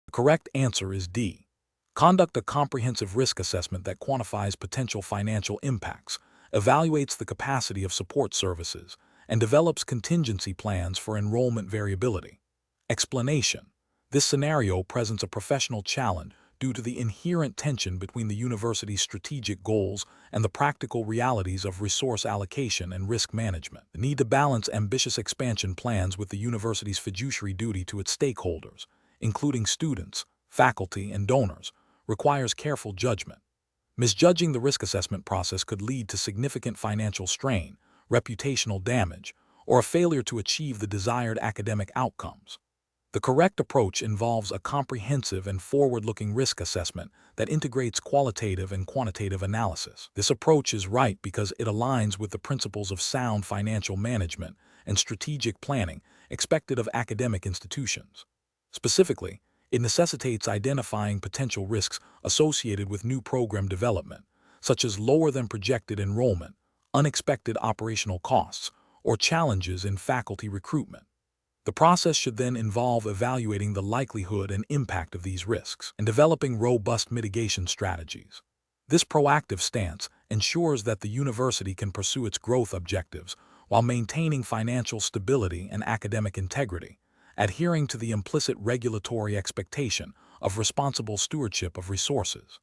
[SPEAKER 1] The correct answer is D. Conduct a comprehensive risk assessment that quantifies potential financial impacts, evaluates the capacity of support services, and develops contingency plans for enrollment variability. Explanation: this scenario presents a professional challenge due to the inherent tension between the university's strategic goals and the practical realities of resource allocation and risk management. The need to balance ambitious expansion plans with the university's fiduciary duty to its stakeholders, including students, faculty, and donors, requires careful judgment. Misjudging the risk assessment process could lead to significant financial strain, reputational damage, or a failure to achieve the desired academic outcomes. The correct approach involves a comprehensive and forward-looking risk assessment that integrates qualitative and quantitative analysis. This approach is right because it aligns with the principles of sound financial management and strategic planning expected of academic institutions. Specifically, it necessitates identifying potential risks associated with new program development, such as lower than projected enrollment, unexpected operational costs, or challenges in faculty recruitment. The process should then involve evaluating the likelihood and impact of these risks and developing robust mitigation strategies. This proactive stance ensures that the university can pursue its growth objectives while maintaining financial stability and academic integrity, adhering to the implicit regulatory expectation of responsible stewardship of resources.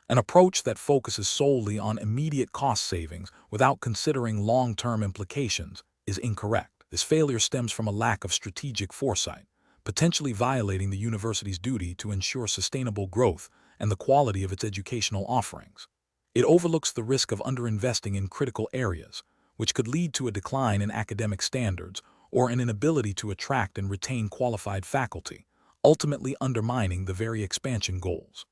[SPEAKER 1] An approach that focuses solely on immediate cost savings without considering long-term implications is incorrect. This failure stems from a lack of strategic foresight, potentially violating the university's duty to ensure sustainable growth and the quality of its educational offerings. It overlooks the risk of underinvesting in critical areas, which could lead to a decline in academic standards or an inability to attract and retain qualified faculty, ultimately undermining the very expansion goals.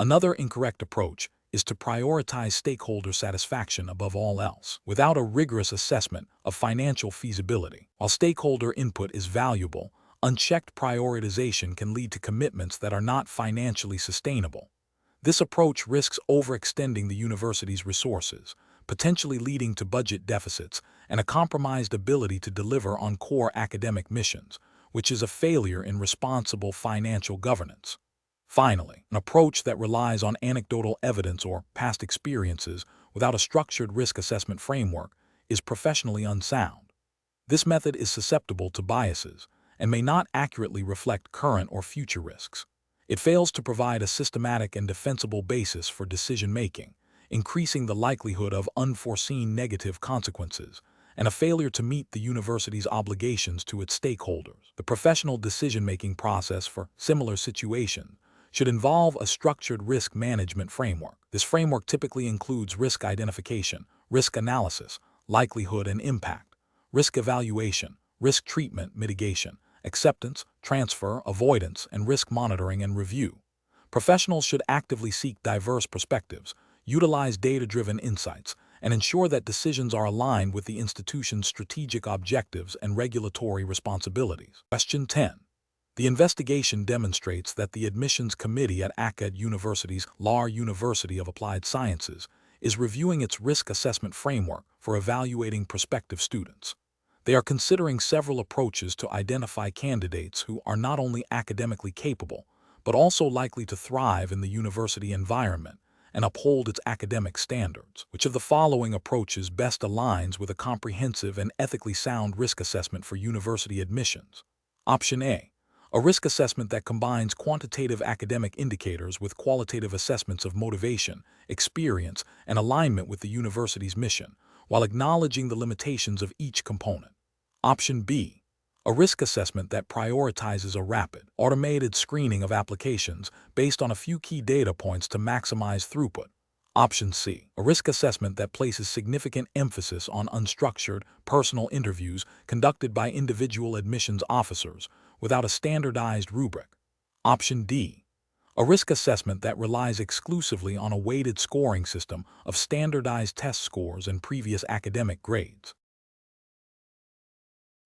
[SPEAKER 1] Another incorrect approach is to prioritize stakeholder satisfaction above all else, without a rigorous assessment of financial feasibility. While stakeholder input is valuable, unchecked prioritization can lead to commitments that are not financially sustainable. This approach risks overextending the university's resources, potentially leading to budget deficits and a compromised ability to deliver on core academic missions, which is a failure in responsible financial governance. Finally, an approach that relies on anecdotal evidence or past experiences without a structured risk assessment framework is professionally unsound. This method is susceptible to biases and may not accurately reflect current or future risks. It fails to provide a systematic and defensible basis for decision-making, increasing the likelihood of unforeseen negative consequences, and a failure to meet the university's obligations to its stakeholders. The professional decision-making process for similar situations should involve a structured risk management framework. This framework typically includes risk identification, risk analysis, likelihood and impact, risk evaluation, risk treatment mitigation, acceptance, transfer, avoidance, and risk monitoring and review. Professionals should actively seek diverse perspectives, utilize data-driven insights, and ensure that decisions are aligned with the institution's strategic objectives and regulatory responsibilities. Question 10. The investigation demonstrates that the admissions committee at Akkad University's Lahr University of Applied Sciences is reviewing its risk assessment framework for evaluating prospective students. They are considering several approaches to identify candidates who are not only academically capable, but also likely to thrive in the university environment and uphold its academic standards. Which of the following approaches best aligns with a comprehensive and ethically sound risk assessment for university admissions? Option A. A risk assessment that combines quantitative academic indicators with qualitative assessments of motivation, experience, and alignment with the university's mission, while acknowledging the limitations of each component. Option B. a risk assessment that prioritizes a rapid, automated screening of applications based on a few key data points to maximize throughput. Option C, a risk assessment that places significant emphasis on unstructured, personal interviews conducted by individual admissions officers without a standardized rubric. Option D, a risk assessment that relies exclusively on a weighted scoring system of standardized test scores and previous academic grades.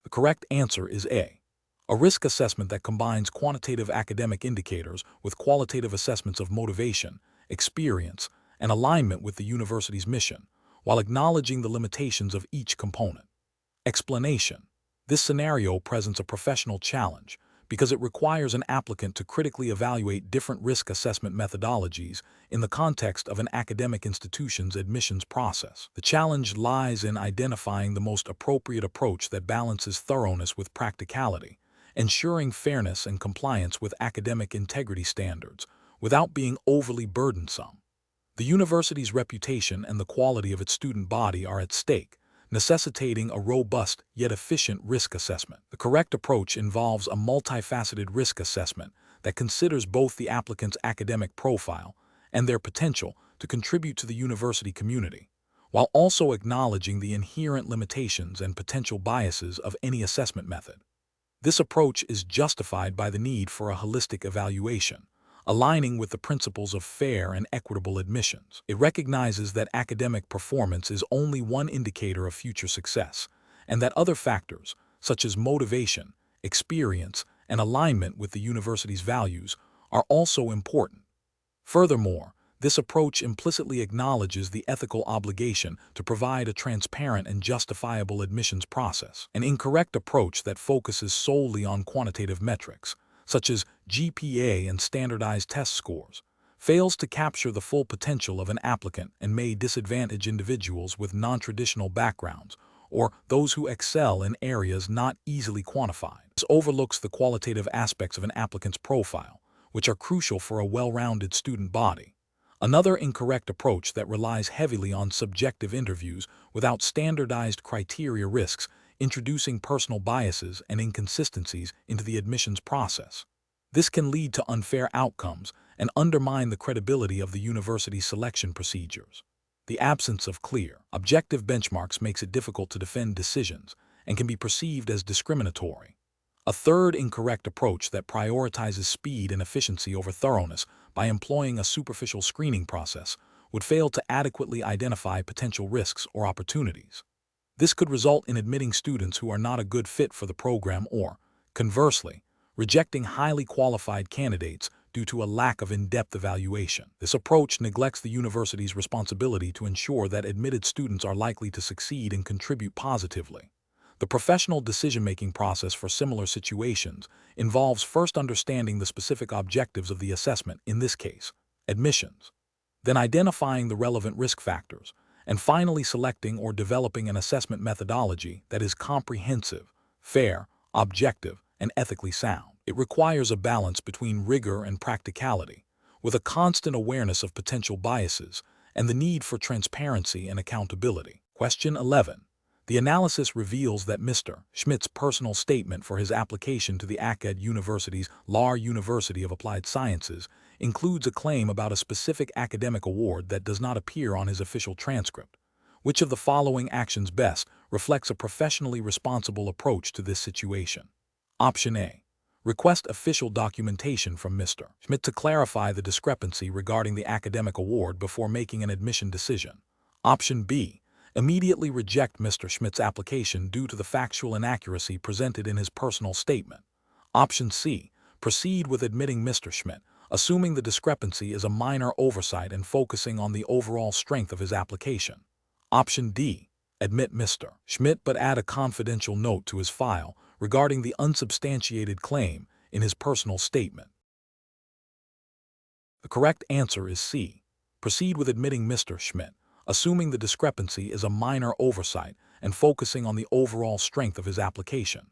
[SPEAKER 1] The correct answer is A, a risk assessment that combines quantitative academic indicators with qualitative assessments of motivation, experience, and alignment with the university's mission, while acknowledging the limitations of each component. Explanation: this scenario presents a professional challenge because it requires an applicant to critically evaluate different risk assessment methodologies in the context of an academic institution's admissions process. The challenge lies in identifying the most appropriate approach that balances thoroughness with practicality, ensuring fairness and compliance with academic integrity standards without being overly burdensome. The university's reputation and the quality of its student body are at stake, necessitating a robust yet efficient risk assessment. The correct approach involves a multifaceted risk assessment that considers both the applicant's academic profile and their potential to contribute to the university community, while also acknowledging the inherent limitations and potential biases of any assessment method. This approach is justified by the need for a holistic evaluation, aligning with the principles of fair and equitable admissions. It recognizes that academic performance is only one indicator of future success, and that other factors, such as motivation, experience, and alignment with the university's values, are also important. Furthermore, this approach implicitly acknowledges the ethical obligation to provide a transparent and justifiable admissions process. An incorrect approach that focuses solely on quantitative metrics, such as GPA and standardized test scores, fails to capture the full potential of an applicant and may disadvantage individuals with non-traditional backgrounds or those who excel in areas not easily quantified. This overlooks the qualitative aspects of an applicant's profile, which are crucial for a well-rounded student body. Another incorrect approach that relies heavily on subjective interviews without standardized criteria risks introducing personal biases and inconsistencies into the admissions process. This can lead to unfair outcomes and undermine the credibility of the university's selection procedures. The absence of clear, objective benchmarks makes it difficult to defend decisions and can be perceived as discriminatory. A third incorrect approach that prioritizes speed and efficiency over thoroughness by employing a superficial screening process would fail to adequately identify potential risks or opportunities. This could result in admitting students who are not a good fit for the program or, conversely, rejecting highly qualified candidates due to a lack of in-depth evaluation. This approach neglects the university's responsibility to ensure that admitted students are likely to succeed and contribute positively. The professional decision-making process for similar situations involves first understanding the specific objectives of the assessment, in this case, admissions, then identifying the relevant risk factors, and finally selecting or developing an assessment methodology that is comprehensive, fair, objective, and ethically sound. It requires a balance between rigor and practicality, with a constant awareness of potential biases and the need for transparency and accountability. Question 11. The analysis reveals that Mr. Schmidt's personal statement for his application to the ACAD University's Lahr University of Applied Sciences includes a claim about a specific academic award that does not appear on his official transcript. Which of the following actions best reflects a professionally responsible approach to this situation? Option A. Request official documentation from Mr. Schmidt to clarify the discrepancy regarding the academic award before making an admission decision. Option B. Immediately reject Mr. Schmidt's application due to the factual inaccuracy presented in his personal statement. Option C. Proceed with admitting Mr. Schmidt, assuming the discrepancy is a minor oversight and focusing on the overall strength of his application. Option D. Admit Mr. Schmidt but add a confidential note to his file regarding the unsubstantiated claim in his personal statement. The correct answer is C. Proceed with admitting Mr. Schmidt, assuming the discrepancy is a minor oversight and focusing on the overall strength of his application.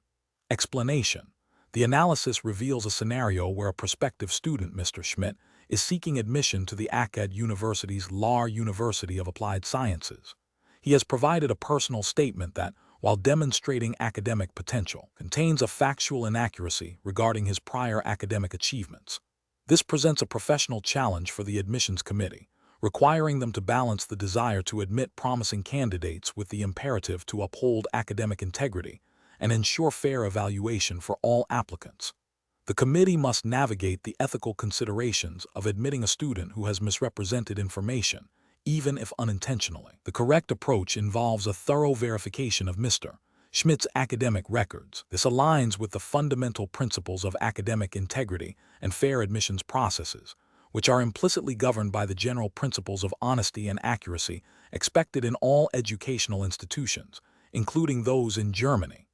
[SPEAKER 1] Explanation. The analysis reveals a scenario where a prospective student, Mr. Schmidt, is seeking admission to the ACAD University's Lahr University of Applied Sciences. He has provided a personal statement that, while demonstrating academic potential, contains a factual inaccuracy regarding his prior academic achievements. This presents a professional challenge for the admissions committee, requiring them to balance the desire to admit promising candidates with the imperative to uphold academic integrity and ensure fair evaluation for all applicants. The committee must navigate the ethical considerations of admitting a student who has misrepresented information, even if unintentionally. The correct approach involves a thorough verification of Mr. Schmidt's academic records. This aligns with the fundamental principles of academic integrity and fair admissions processes, which are implicitly governed by the general principles of honesty and accuracy expected in all educational institutions, including those in Germany.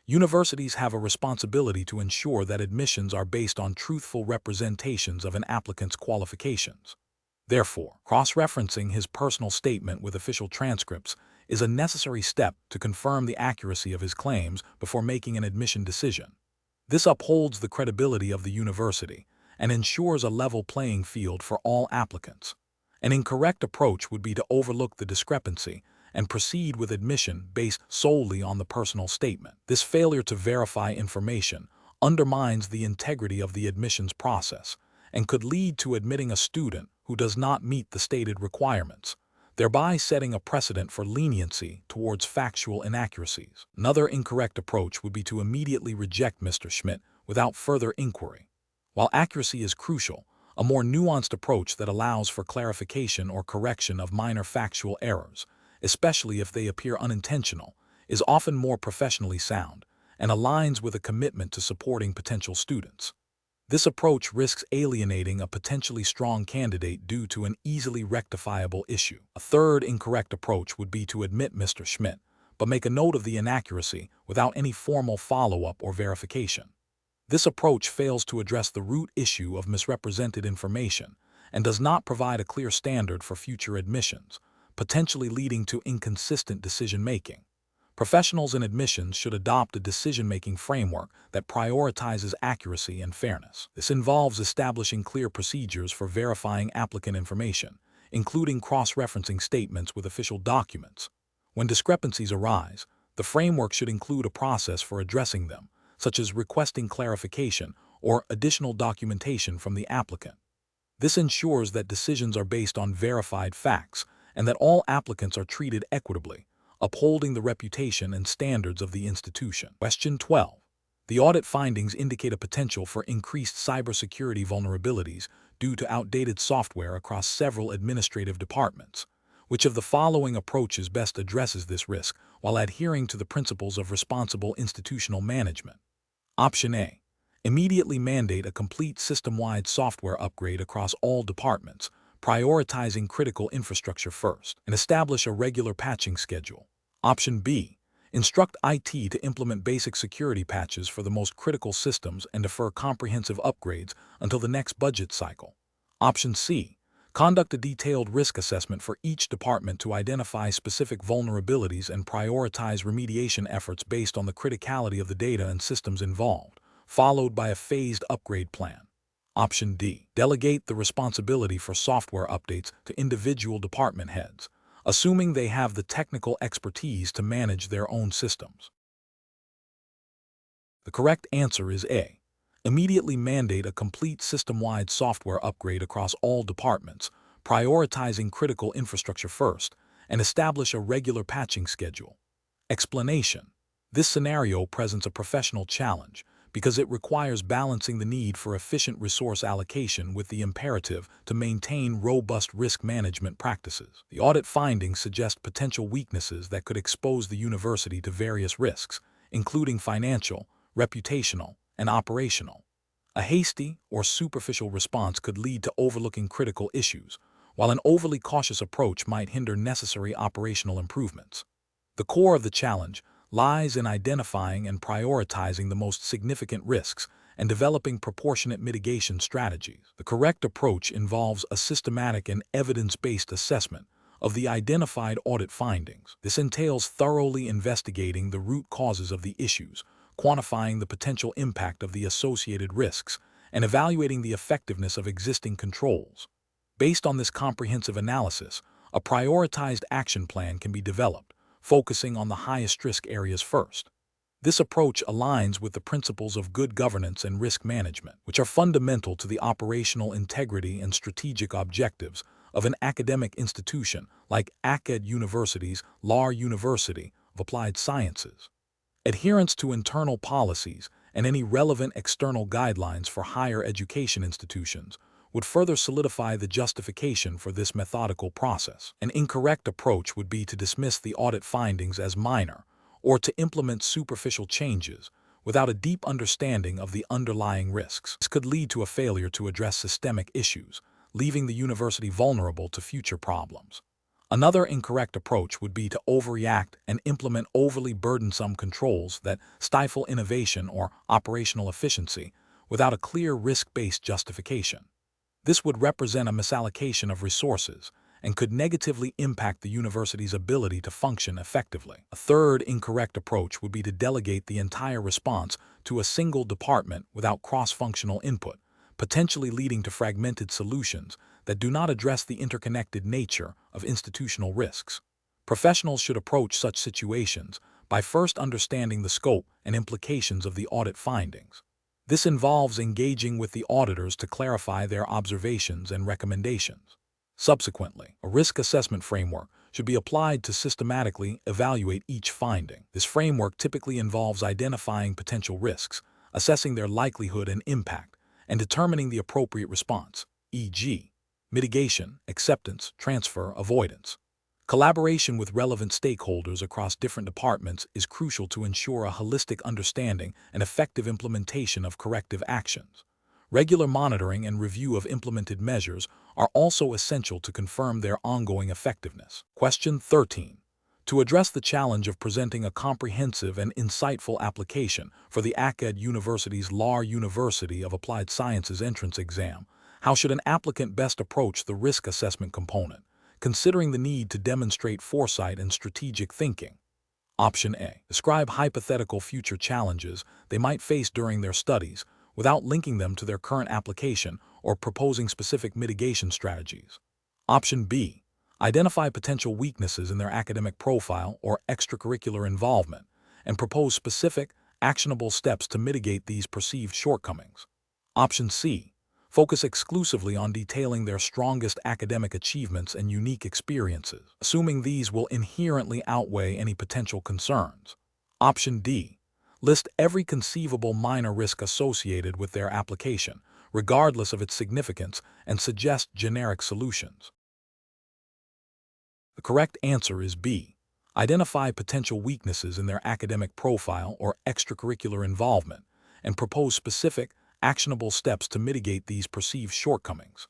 [SPEAKER 1] Universities have a responsibility to ensure that admissions are based on truthful representations of an applicant's qualifications. Therefore, cross-referencing his personal statement with official transcripts is a necessary step to confirm the accuracy of his claims before making an admission decision. This upholds the credibility of the university and ensures a level playing field for all applicants. An incorrect approach would be to overlook the discrepancy and proceed with admission based solely on the personal statement. This failure to verify information undermines the integrity of the admissions process and could lead to admitting a student who does not meet the stated requirements, thereby setting a precedent for leniency towards factual inaccuracies. Another incorrect approach would be to immediately reject Mr. Schmidt without further inquiry. While accuracy is crucial, a more nuanced approach that allows for clarification or correction of minor factual errors, especially if they appear unintentional, is often more professionally sound and aligns with a commitment to supporting potential students. This approach risks alienating a potentially strong candidate due to an easily rectifiable issue. A third incorrect approach would be to admit Mr. Schmidt, but make a note of the inaccuracy without any formal follow-up or verification. This approach fails to address the root issue of misrepresented information and does not provide a clear standard for future admissions, potentially leading to inconsistent decision-making. Professionals in admissions should adopt a decision-making framework that prioritizes accuracy and fairness. This involves establishing clear procedures for verifying applicant information, including cross-referencing statements with official documents. When discrepancies arise, the framework should include a process for addressing them, such as requesting clarification or additional documentation from the applicant. This ensures that decisions are based on verified facts and that all applicants are treated equitably, upholding the reputation and standards of the institution. Question 12. The audit findings indicate a potential for increased cybersecurity vulnerabilities due to outdated software across several administrative departments. Which of the following approaches best addresses this risk while adhering to the principles of responsible institutional management? Option A. Immediately mandate a complete system-wide software upgrade across all departments, prioritizing critical infrastructure first, and establish a regular patching schedule. Option B. Instruct IT to implement basic security patches for the most critical systems and defer comprehensive upgrades until the next budget cycle. Option C. Conduct a detailed risk assessment for each department to identify specific vulnerabilities and prioritize remediation efforts based on the criticality of the data and systems involved, followed by a phased upgrade plan. Option D. Delegate the responsibility for software updates to individual department heads, assuming they have the technical expertise to manage their own systems. The correct answer is A. Immediately mandate a complete system-wide software upgrade across all departments, prioritizing critical infrastructure first, and establish a regular patching schedule. Explanation. This scenario presents a professional challenge because it requires balancing the need for efficient resource allocation with the imperative to maintain robust risk management practices. The audit findings suggest potential weaknesses that could expose the university to various risks, including financial, reputational, and operational. A hasty or superficial response could lead to overlooking critical issues, while an overly cautious approach might hinder necessary operational improvements. The core of the challenge lies in identifying and prioritizing the most significant risks and developing proportionate mitigation strategies. The correct approach involves a systematic and evidence-based assessment of the identified audit findings. This entails thoroughly investigating the root causes of the issues, quantifying the potential impact of the associated risks, and evaluating the effectiveness of existing controls. Based on this comprehensive analysis, a prioritized action plan can be developed, focusing on the highest risk areas first. This approach aligns with the principles of good governance and risk management, which are fundamental to the operational integrity and strategic objectives of an academic institution like ACAD University's Lahr University of Applied Sciences. Adherence to internal policies and any relevant external guidelines for higher education institutions would further solidify the justification for this methodical process. An incorrect approach would be to dismiss the audit findings as minor or to implement superficial changes without a deep understanding of the underlying risks. This could lead to a failure to address systemic issues, leaving the university vulnerable to future problems. Another incorrect approach would be to overreact and implement overly burdensome controls that stifle innovation or operational efficiency without a clear risk-based justification. This would represent a misallocation of resources and could negatively impact the university's ability to function effectively. A third incorrect approach would be to delegate the entire response to a single department without cross-functional input, potentially leading to fragmented solutions that do not address the interconnected nature of institutional risks. Professionals should approach such situations by first understanding the scope and implications of the audit findings. This involves engaging with the auditors to clarify their observations and recommendations. Subsequently, a risk assessment framework should be applied to systematically evaluate each finding. This framework typically involves identifying potential risks, assessing their likelihood and impact, and determining the appropriate response, e.g., mitigation, acceptance, transfer, avoidance. Collaboration with relevant stakeholders across different departments is crucial to ensure a holistic understanding and effective implementation of corrective actions. Regular monitoring and review of implemented measures are also essential to confirm their ongoing effectiveness. Question 13. To address the challenge of presenting a comprehensive and insightful application for the ACAD University's Lahr University of Applied Sciences entrance exam, how should an applicant best approach the risk assessment component, considering the need to demonstrate foresight and strategic thinking? Option A. Describe hypothetical future challenges they might face during their studies without linking them to their current application or proposing specific mitigation strategies. Option B. Identify potential weaknesses in their academic profile or extracurricular involvement and propose specific, actionable steps to mitigate these perceived shortcomings. Option C. Focus exclusively on detailing their strongest academic achievements and unique experiences, assuming these will inherently outweigh any potential concerns. Option D. List every conceivable minor risk associated with their application, regardless of its significance, and suggest generic solutions. The correct answer is B. Identify potential weaknesses in their academic profile or extracurricular involvement, and propose specific, actionable steps to mitigate these perceived shortcomings.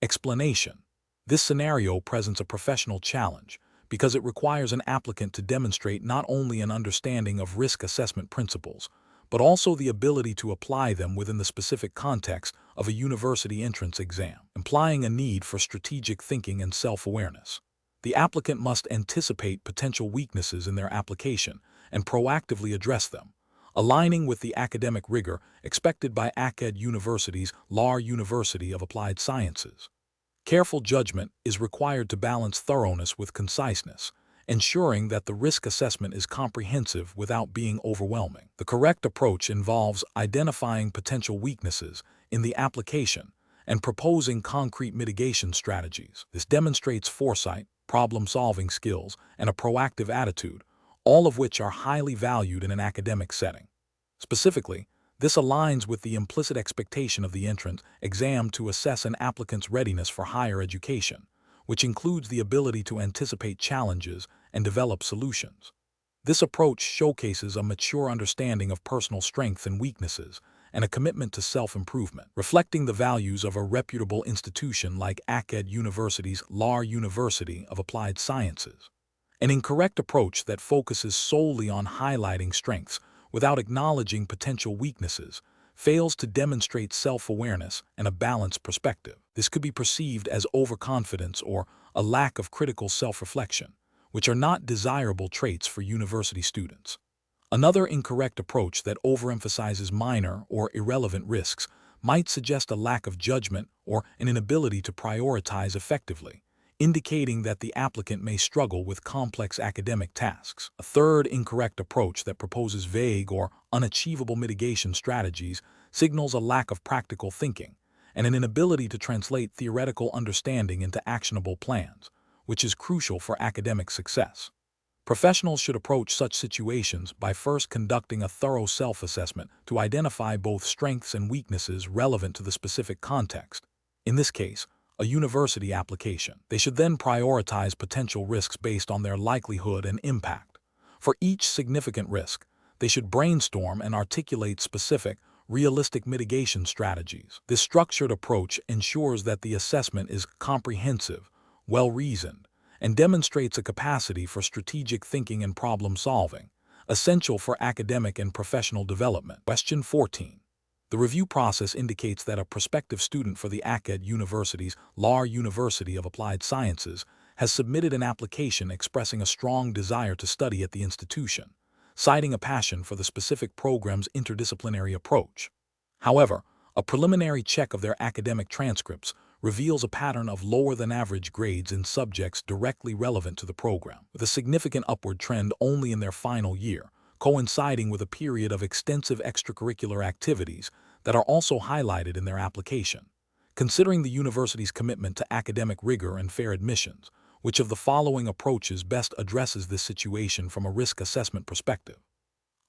[SPEAKER 1] Explanation. This scenario presents a professional challenge because it requires an applicant to demonstrate not only an understanding of risk assessment principles, but also the ability to apply them within the specific context of a university entrance exam, implying a need for strategic thinking and self-awareness. The applicant must anticipate potential weaknesses in their application and proactively address them, aligning with the academic rigor expected by ACAD University's Lahr University of Applied Sciences. Careful judgment is required to balance thoroughness with conciseness, ensuring that the risk assessment is comprehensive without being overwhelming. The correct approach involves identifying potential weaknesses in the application and proposing concrete mitigation strategies. This demonstrates foresight, problem-solving skills, and a proactive attitude, all of which are highly valued in an academic setting. Specifically, this aligns with the implicit expectation of the entrance exam to assess an applicant's readiness for higher education, which includes the ability to anticipate challenges and develop solutions. This approach showcases a mature understanding of personal strengths and weaknesses and a commitment to self-improvement, reflecting the values of a reputable institution like ACAD University's Lahr University of Applied Sciences. An incorrect approach that focuses solely on highlighting strengths without acknowledging potential weaknesses fails to demonstrate self-awareness and a balanced perspective. This could be perceived as overconfidence or a lack of critical self-reflection, which are not desirable traits for university students. Another incorrect approach that overemphasizes minor or irrelevant risks might suggest a lack of judgment or an inability to prioritize effectively, indicating that the applicant may struggle with complex academic tasks. A third incorrect approach that proposes vague or unachievable mitigation strategies signals a lack of practical thinking and an inability to translate theoretical understanding into actionable plans, which is crucial for academic success. Professionals should approach such situations by first conducting a thorough self-assessment to identify both strengths and weaknesses relevant to the specific context. In this case, a university application. They should then prioritize potential risks based on their likelihood and impact. For each significant risk, they should brainstorm and articulate specific, realistic mitigation strategies. This structured approach ensures that the assessment is comprehensive, well-reasoned, and demonstrates a capacity for strategic thinking and problem-solving, essential for academic and professional development. Question 14. The review process indicates that a prospective student for the ACAD University's Lahr University of Applied Sciences has submitted an application expressing a strong desire to study at the institution, citing a passion for the specific program's interdisciplinary approach. However, a preliminary check of their academic transcripts reveals a pattern of lower-than-average grades in subjects directly relevant to the program, with a significant upward trend only in their final year, coinciding with a period of extensive extracurricular activities that are also highlighted in their application. Considering the university's commitment to academic rigor and fair admissions, which of the following approaches best addresses this situation from a risk assessment perspective?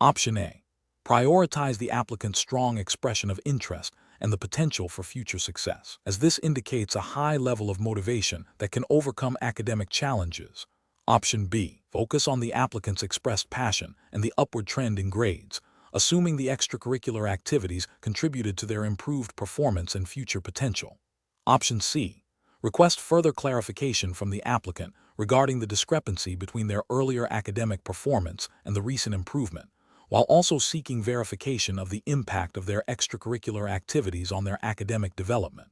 [SPEAKER 1] Option A. Prioritize the applicant's strong expression of interest and the potential for future success, as this indicates a high level of motivation that can overcome academic challenges. Option B. Focus on the applicant's expressed passion and the upward trend in grades, assuming the extracurricular activities contributed to their improved performance and future potential. Option C. Request further clarification from the applicant regarding the discrepancy between their earlier academic performance and the recent improvement, while also seeking verification of the impact of their extracurricular activities on their academic development.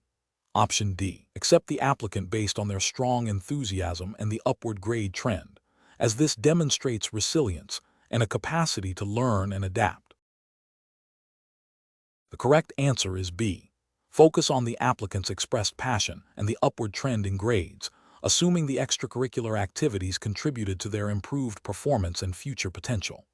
[SPEAKER 1] Option D. Accept the applicant based on their strong enthusiasm and the upward grade trend, as this demonstrates resilience and a capacity to learn and adapt. The correct answer is B. Focus on the applicant's expressed passion and the upward trend in grades, assuming the extracurricular activities contributed to their improved performance and future potential.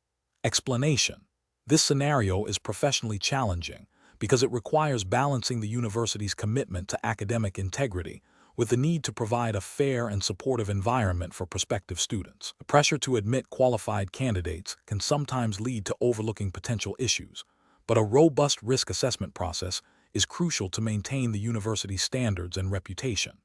[SPEAKER 1] Explanation. This scenario is professionally challenging because it requires balancing the university's commitment to academic integrity with the need to provide a fair and supportive environment for prospective students. The pressure to admit qualified candidates can sometimes lead to overlooking potential issues, but a robust risk assessment process is crucial to maintain the university's standards and reputation.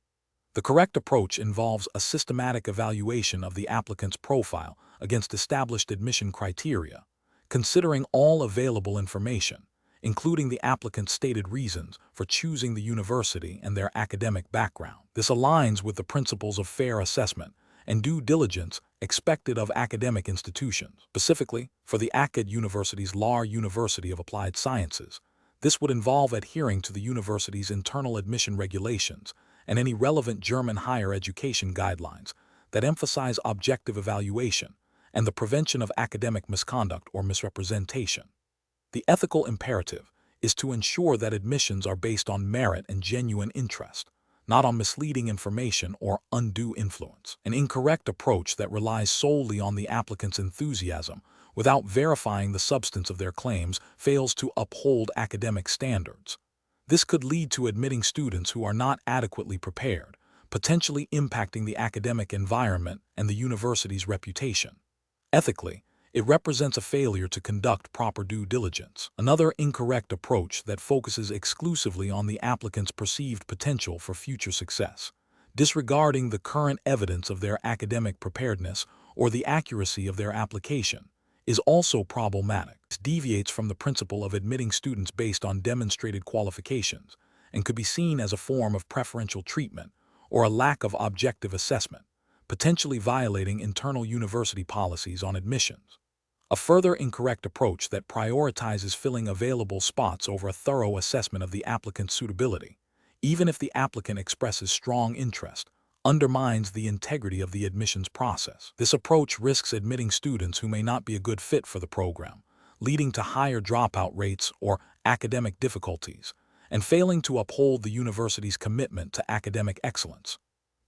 [SPEAKER 1] The correct approach involves a systematic evaluation of the applicant's profile against established admission criteria, considering all available information, including the applicant's stated reasons for choosing the university and their academic background. This aligns with the principles of fair assessment and due diligence expected of academic institutions. Specifically, for the ACAD University's Lahr University of Applied Sciences, this would involve adhering to the university's internal admission regulations and any relevant German higher education guidelines that emphasize objective evaluation and the prevention of academic misconduct or misrepresentation. The ethical imperative is to ensure that admissions are based on merit and genuine interest, not on misleading information or undue influence. An incorrect approach that relies solely on the applicant's enthusiasm without verifying the substance of their claims fails to uphold academic standards. This could lead to admitting students who are not adequately prepared, potentially impacting the academic environment and the university's reputation. Ethically, it represents a failure to conduct proper due diligence. Another incorrect approach that focuses exclusively on the applicant's perceived potential for future success, disregarding the current evidence of their academic preparedness or the accuracy of their application, is also problematic. It deviates from the principle of admitting students based on demonstrated qualifications and could be seen as a form of preferential treatment or a lack of objective assessment, potentially violating internal university policies on admissions. A further incorrect approach that prioritizes filling available spots over a thorough assessment of the applicant's suitability, even if the applicant expresses strong interest, undermines the integrity of the admissions process. This approach risks admitting students who may not be a good fit for the program, leading to higher dropout rates or academic difficulties, and failing to uphold the university's commitment to academic excellence.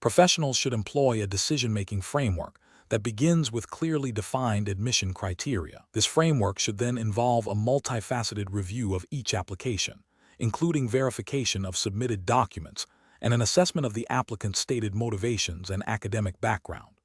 [SPEAKER 1] Professionals should employ a decision-making framework that begins with clearly defined admission criteria. This framework should then involve a multifaceted review of each application, including verification of submitted documents and an assessment of the applicant's stated motivations and academic background.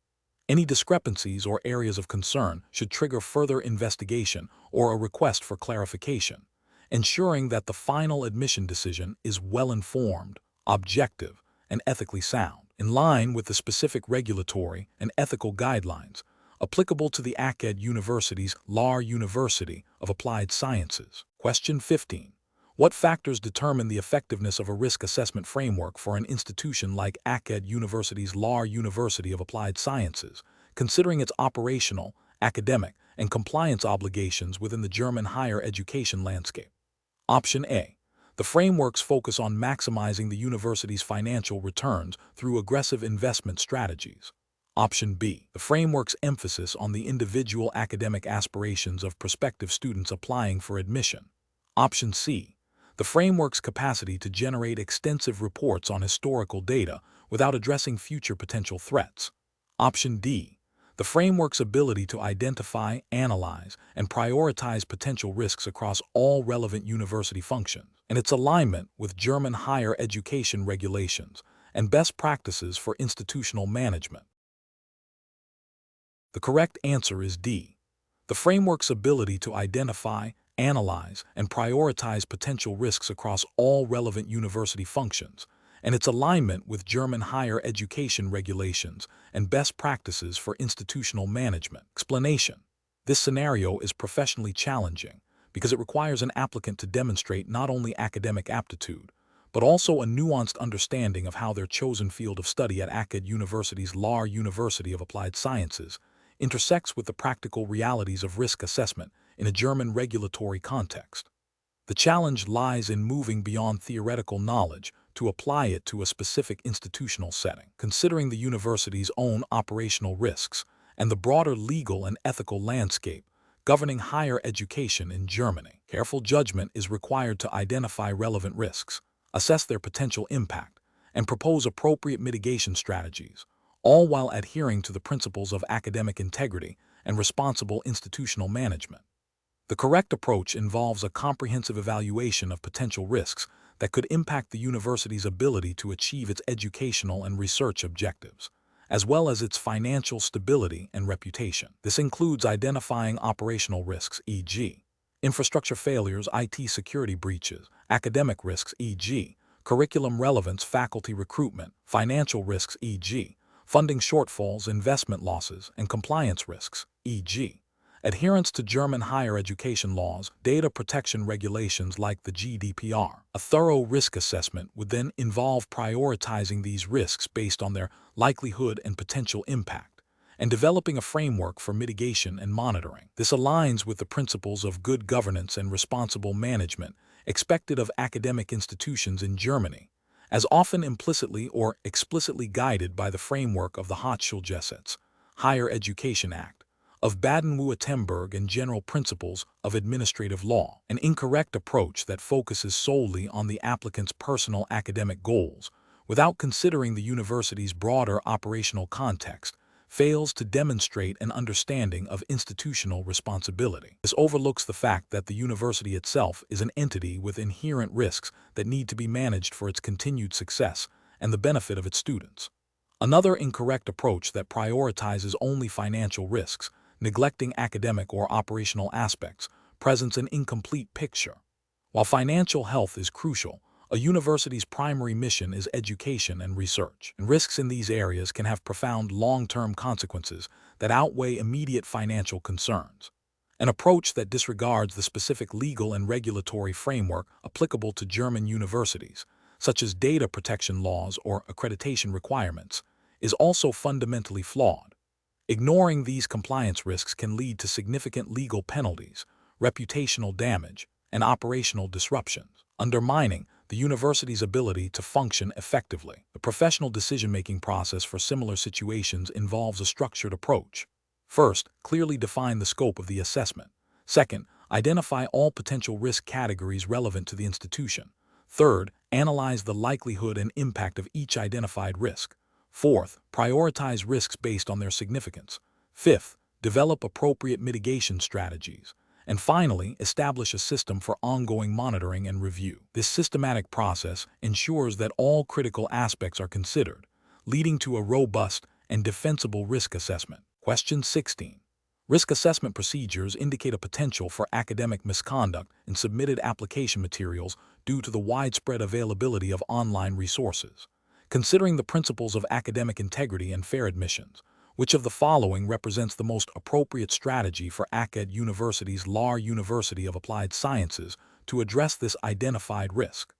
[SPEAKER 1] Any discrepancies or areas of concern should trigger further investigation or a request for clarification, ensuring that the final admission decision is well-informed, objective, and ethically sound, in line with the specific regulatory and ethical guidelines applicable to the Kennington University's Lahr University of Applied Sciences. Question 15. What factors determine the effectiveness of a risk assessment framework for an institution like Kennington University's Lahr University of Applied Sciences, considering its operational, academic, and compliance obligations within the German higher education landscape? Option A. The frameworks focus on maximizing the university's financial returns through aggressive investment strategies. Option B. The framework's emphasis on the individual academic aspirations of prospective students applying for admission. Option C. The framework's capacity to generate extensive reports on historical data without addressing future potential threats. Option D. The framework's ability to identify, analyze, and prioritize potential risks across all relevant university functions, and its alignment with German higher education regulations and best practices for institutional management. The correct answer is D. The framework's ability to identify, analyze, and prioritize potential risks across all relevant university functions, and its alignment with German higher education regulations and best practices for institutional management. Explanation. This scenario is professionally challenging because it requires an applicant to demonstrate not only academic aptitude, but also a nuanced understanding of how their chosen field of study at Kennington University's Lahr University of Applied Sciences intersects with the practical realities of risk assessment in a German regulatory context. The challenge lies in moving beyond theoretical knowledge to apply it to a specific institutional setting, considering the university's own operational risks and the broader legal and ethical landscape governing higher education in Germany. Careful judgment is required to identify relevant risks, assess their potential impact, and propose appropriate mitigation strategies, all while adhering to the principles of academic integrity and responsible institutional management. The correct approach involves a comprehensive evaluation of potential risks that could impact the university's ability to achieve its educational and research objectives, as well as its financial stability and reputation. This includes identifying operational risks, e.g., infrastructure failures, IT security breaches, academic risks, e.g., curriculum relevance, faculty recruitment, financial risks, e.g., funding shortfalls, investment losses, and compliance risks, e.g., adherence to German higher education laws, data protection regulations like the GDPR. A thorough risk assessment would then involve prioritizing these risks based on their likelihood and potential impact, and developing a framework for mitigation and monitoring. This aligns with the principles of good governance and responsible management expected of academic institutions in Germany, as often implicitly or explicitly guided by the framework of the Hochschulgesetz, Higher Education Act, of Baden-Württemberg and general principles of administrative law. An incorrect approach that focuses solely on the applicant's personal academic goals without considering the university's broader operational context fails to demonstrate an understanding of institutional responsibility. This overlooks the fact that the university itself is an entity with inherent risks that need to be managed for its continued success and the benefit of its students. Another incorrect approach that prioritizes only financial risks, neglecting academic or operational aspects, presents an incomplete picture. While financial health is crucial, a university's primary mission is education and research, and risks in these areas can have profound long-term consequences that outweigh immediate financial concerns. An approach that disregards the specific legal and regulatory framework applicable to German universities, such as data protection laws or accreditation requirements, is also fundamentally flawed. Ignoring these compliance risks can lead to significant legal penalties, reputational damage, and operational disruptions, undermining the university's ability to function effectively. The professional decision-making process for similar situations involves a structured approach. First, clearly define the scope of the assessment. Second, identify all potential risk categories relevant to the institution. Third, analyze the likelihood and impact of each identified risk. Fourth, prioritize risks based on their significance. Fifth, develop appropriate mitigation strategies. And finally, establish a system for ongoing monitoring and review. This systematic process ensures that all critical aspects are considered, leading to a robust and defensible risk assessment. Question 16. Risk assessment procedures indicate a potential for academic misconduct in submitted application materials due to the widespread availability of online resources. Considering the principles of academic integrity and fair admissions, which of the following represents the most appropriate strategy for ACAD University's Lahr University of Applied Sciences to address this identified risk?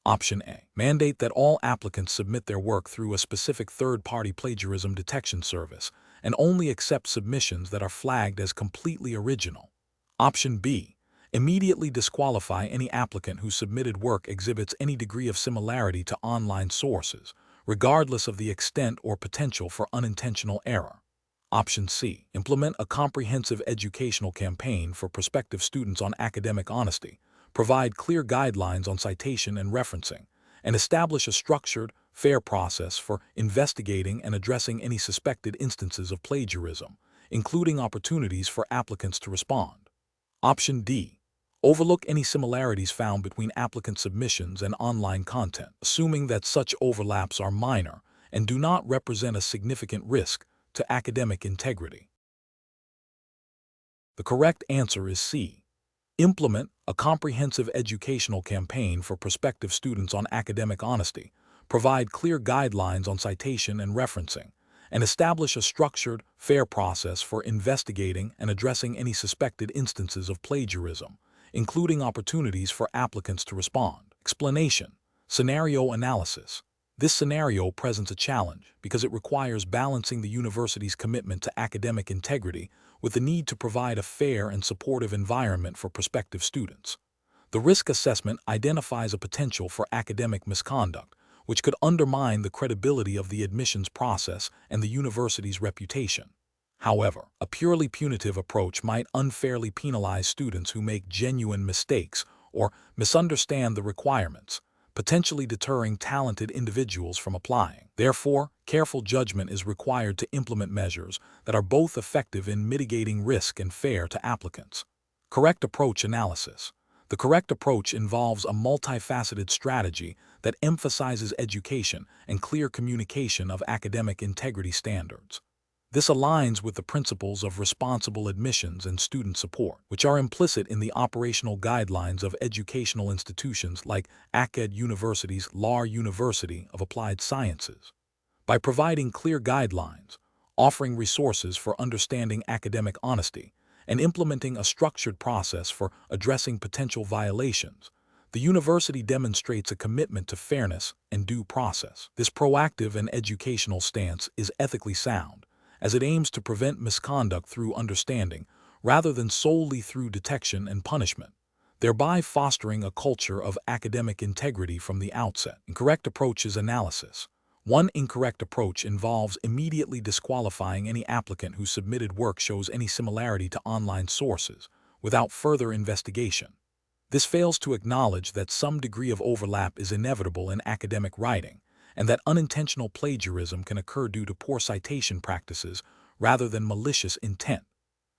[SPEAKER 1] Option A. Mandate that all applicants submit their work through a specific third-party plagiarism detection service and only accept submissions that are flagged as completely original. Option B. Immediately disqualify any applicant whose submitted work exhibits any degree of similarity to online sources, regardless of the extent or potential for unintentional error. Option C. Implement a comprehensive educational campaign for prospective students on academic honesty, provide clear guidelines on citation and referencing, and establish a structured, fair process for investigating and addressing any suspected instances of plagiarism, including opportunities for applicants to respond. Option D. Overlook any similarities found between applicant submissions and online content, assuming that such overlaps are minor and do not represent a significant risk to academic integrity. The correct answer is C. Implement a comprehensive educational campaign for prospective students on academic honesty, provide clear guidelines on citation and referencing, and establish a structured, fair process for investigating and addressing any suspected instances of plagiarism, including opportunities for applicants to respond. Explanation. Scenario analysis. This scenario presents a challenge because it requires balancing the university's commitment to academic integrity with the need to provide a fair and supportive environment for prospective students. The risk assessment identifies a potential for academic misconduct, which could undermine the credibility of the admissions process and the university's reputation. However, a purely punitive approach might unfairly penalize students who make genuine mistakes or misunderstand the requirements, potentially deterring talented individuals from applying. Therefore, careful judgment is required to implement measures that are both effective in mitigating risk and fair to applicants. Correct approach analysis. The correct approach involves a multifaceted strategy that emphasizes education and clear communication of academic integrity standards. This aligns with the principles of responsible admissions and student support, which are implicit in the operational guidelines of educational institutions like ACAD University's Lahr University of Applied Sciences. By providing clear guidelines, offering resources for understanding academic honesty, and implementing a structured process for addressing potential violations, the university demonstrates a commitment to fairness and due process. This proactive and educational stance is ethically sound, as it aims to prevent misconduct through understanding rather than solely through detection and punishment, thereby fostering a culture of academic integrity from the outset. Incorrect approach is analysis. One incorrect approach involves immediately disqualifying any applicant whose submitted work shows any similarity to online sources without further investigation. This fails to acknowledge that some degree of overlap is inevitable in academic writing, and that unintentional plagiarism can occur due to poor citation practices rather than malicious intent.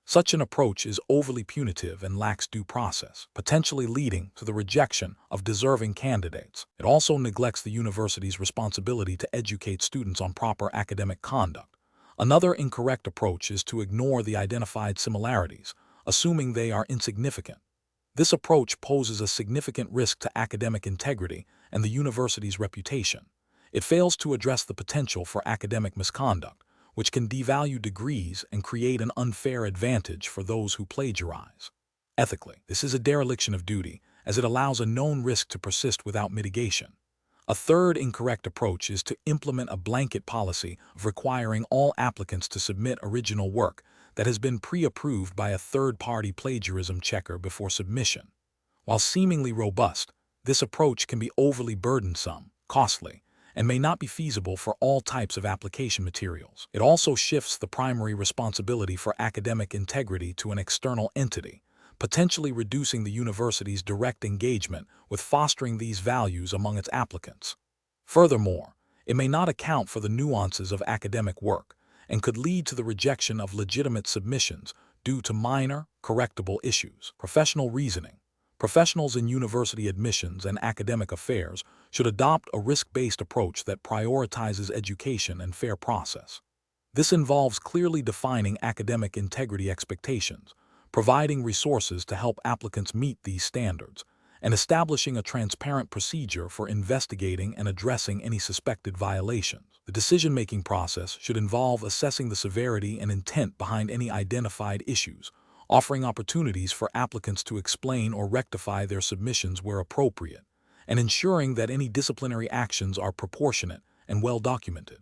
[SPEAKER 1] Such an approach is overly punitive and lacks due process, potentially leading to the rejection of deserving candidates. It also neglects the university's responsibility to educate students on proper academic conduct. Another incorrect approach is to ignore the identified similarities, assuming they are insignificant. This approach poses a significant risk to academic integrity and the university's reputation. It fails to address the potential for academic misconduct, which can devalue degrees and create an unfair advantage for those who plagiarize. Ethically, this is a dereliction of duty, as it allows a known risk to persist without mitigation. A third incorrect approach is to implement a blanket policy of requiring all applicants to submit original work that has been pre-approved by a third-party plagiarism checker before submission. While seemingly robust, this approach can be overly burdensome, costly, and may not be feasible for all types of application materials. It also shifts the primary responsibility for academic integrity to an external entity, potentially reducing the university's direct engagement with fostering these values among its applicants. Furthermore, It may not account for the nuances of academic work and could lead to the rejection of legitimate submissions due to minor, correctable issues. Professional reasoning. Professionals in university admissions and academic affairs should adopt a risk-based approach that prioritizes education and fair process. This involves clearly defining academic integrity expectations, providing resources to help applicants meet these standards, and establishing a transparent procedure for investigating and addressing any suspected violations. The decision-making process should involve assessing the severity and intent behind any identified issues, offering opportunities for applicants to explain or rectify their submissions where appropriate, and ensuring that any disciplinary actions are proportionate and well documented.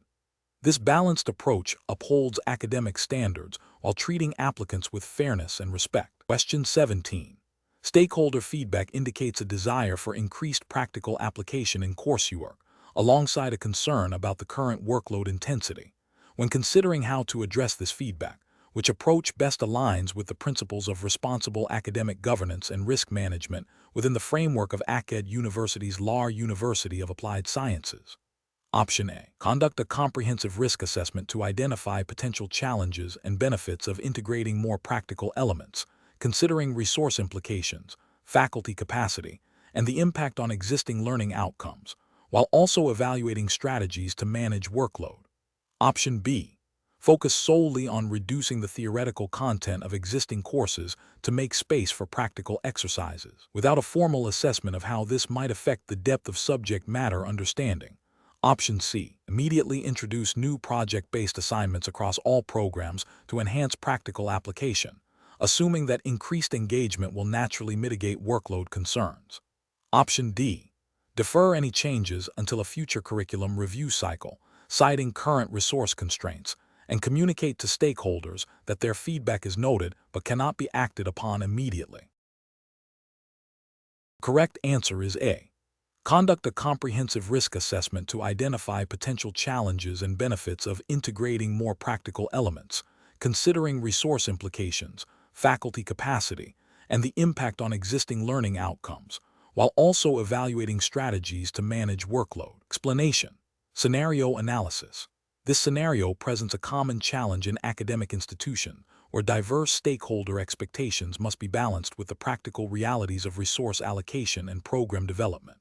[SPEAKER 1] This balanced approach upholds academic standards while treating applicants with fairness and respect. Question 17. Stakeholder feedback indicates a desire for increased practical application in coursework, alongside a concern about the current workload intensity. When considering how to address this feedback, which approach best aligns with the principles of responsible academic governance and risk management within the framework of ACAD University's Lahr University of Applied Sciences? Option A. Conduct a comprehensive risk assessment to identify potential challenges and benefits of integrating more practical elements, considering resource implications, faculty capacity, and the impact on existing learning outcomes, while also evaluating strategies to manage workload. Option B. Focus solely on reducing the theoretical content of existing courses to make space for practical exercises, without a formal assessment of how this might affect the depth of subject matter understanding. Option C. Immediately introduce new project-based assignments across all programs to enhance practical application, assuming that increased engagement will naturally mitigate workload concerns. Option D. Defer any changes until a future curriculum review cycle, citing current resource constraints, and communicate to stakeholders that their feedback is noted but cannot be acted upon immediately. The correct answer is A. Conduct a comprehensive risk assessment to identify potential challenges and benefits of integrating more practical elements, considering resource implications, faculty capacity, and the impact on existing learning outcomes, while also evaluating strategies to manage workload. Explanation. Scenario analysis. This scenario presents a common challenge in academic institutions, where diverse stakeholder expectations must be balanced with the practical realities of resource allocation and program development.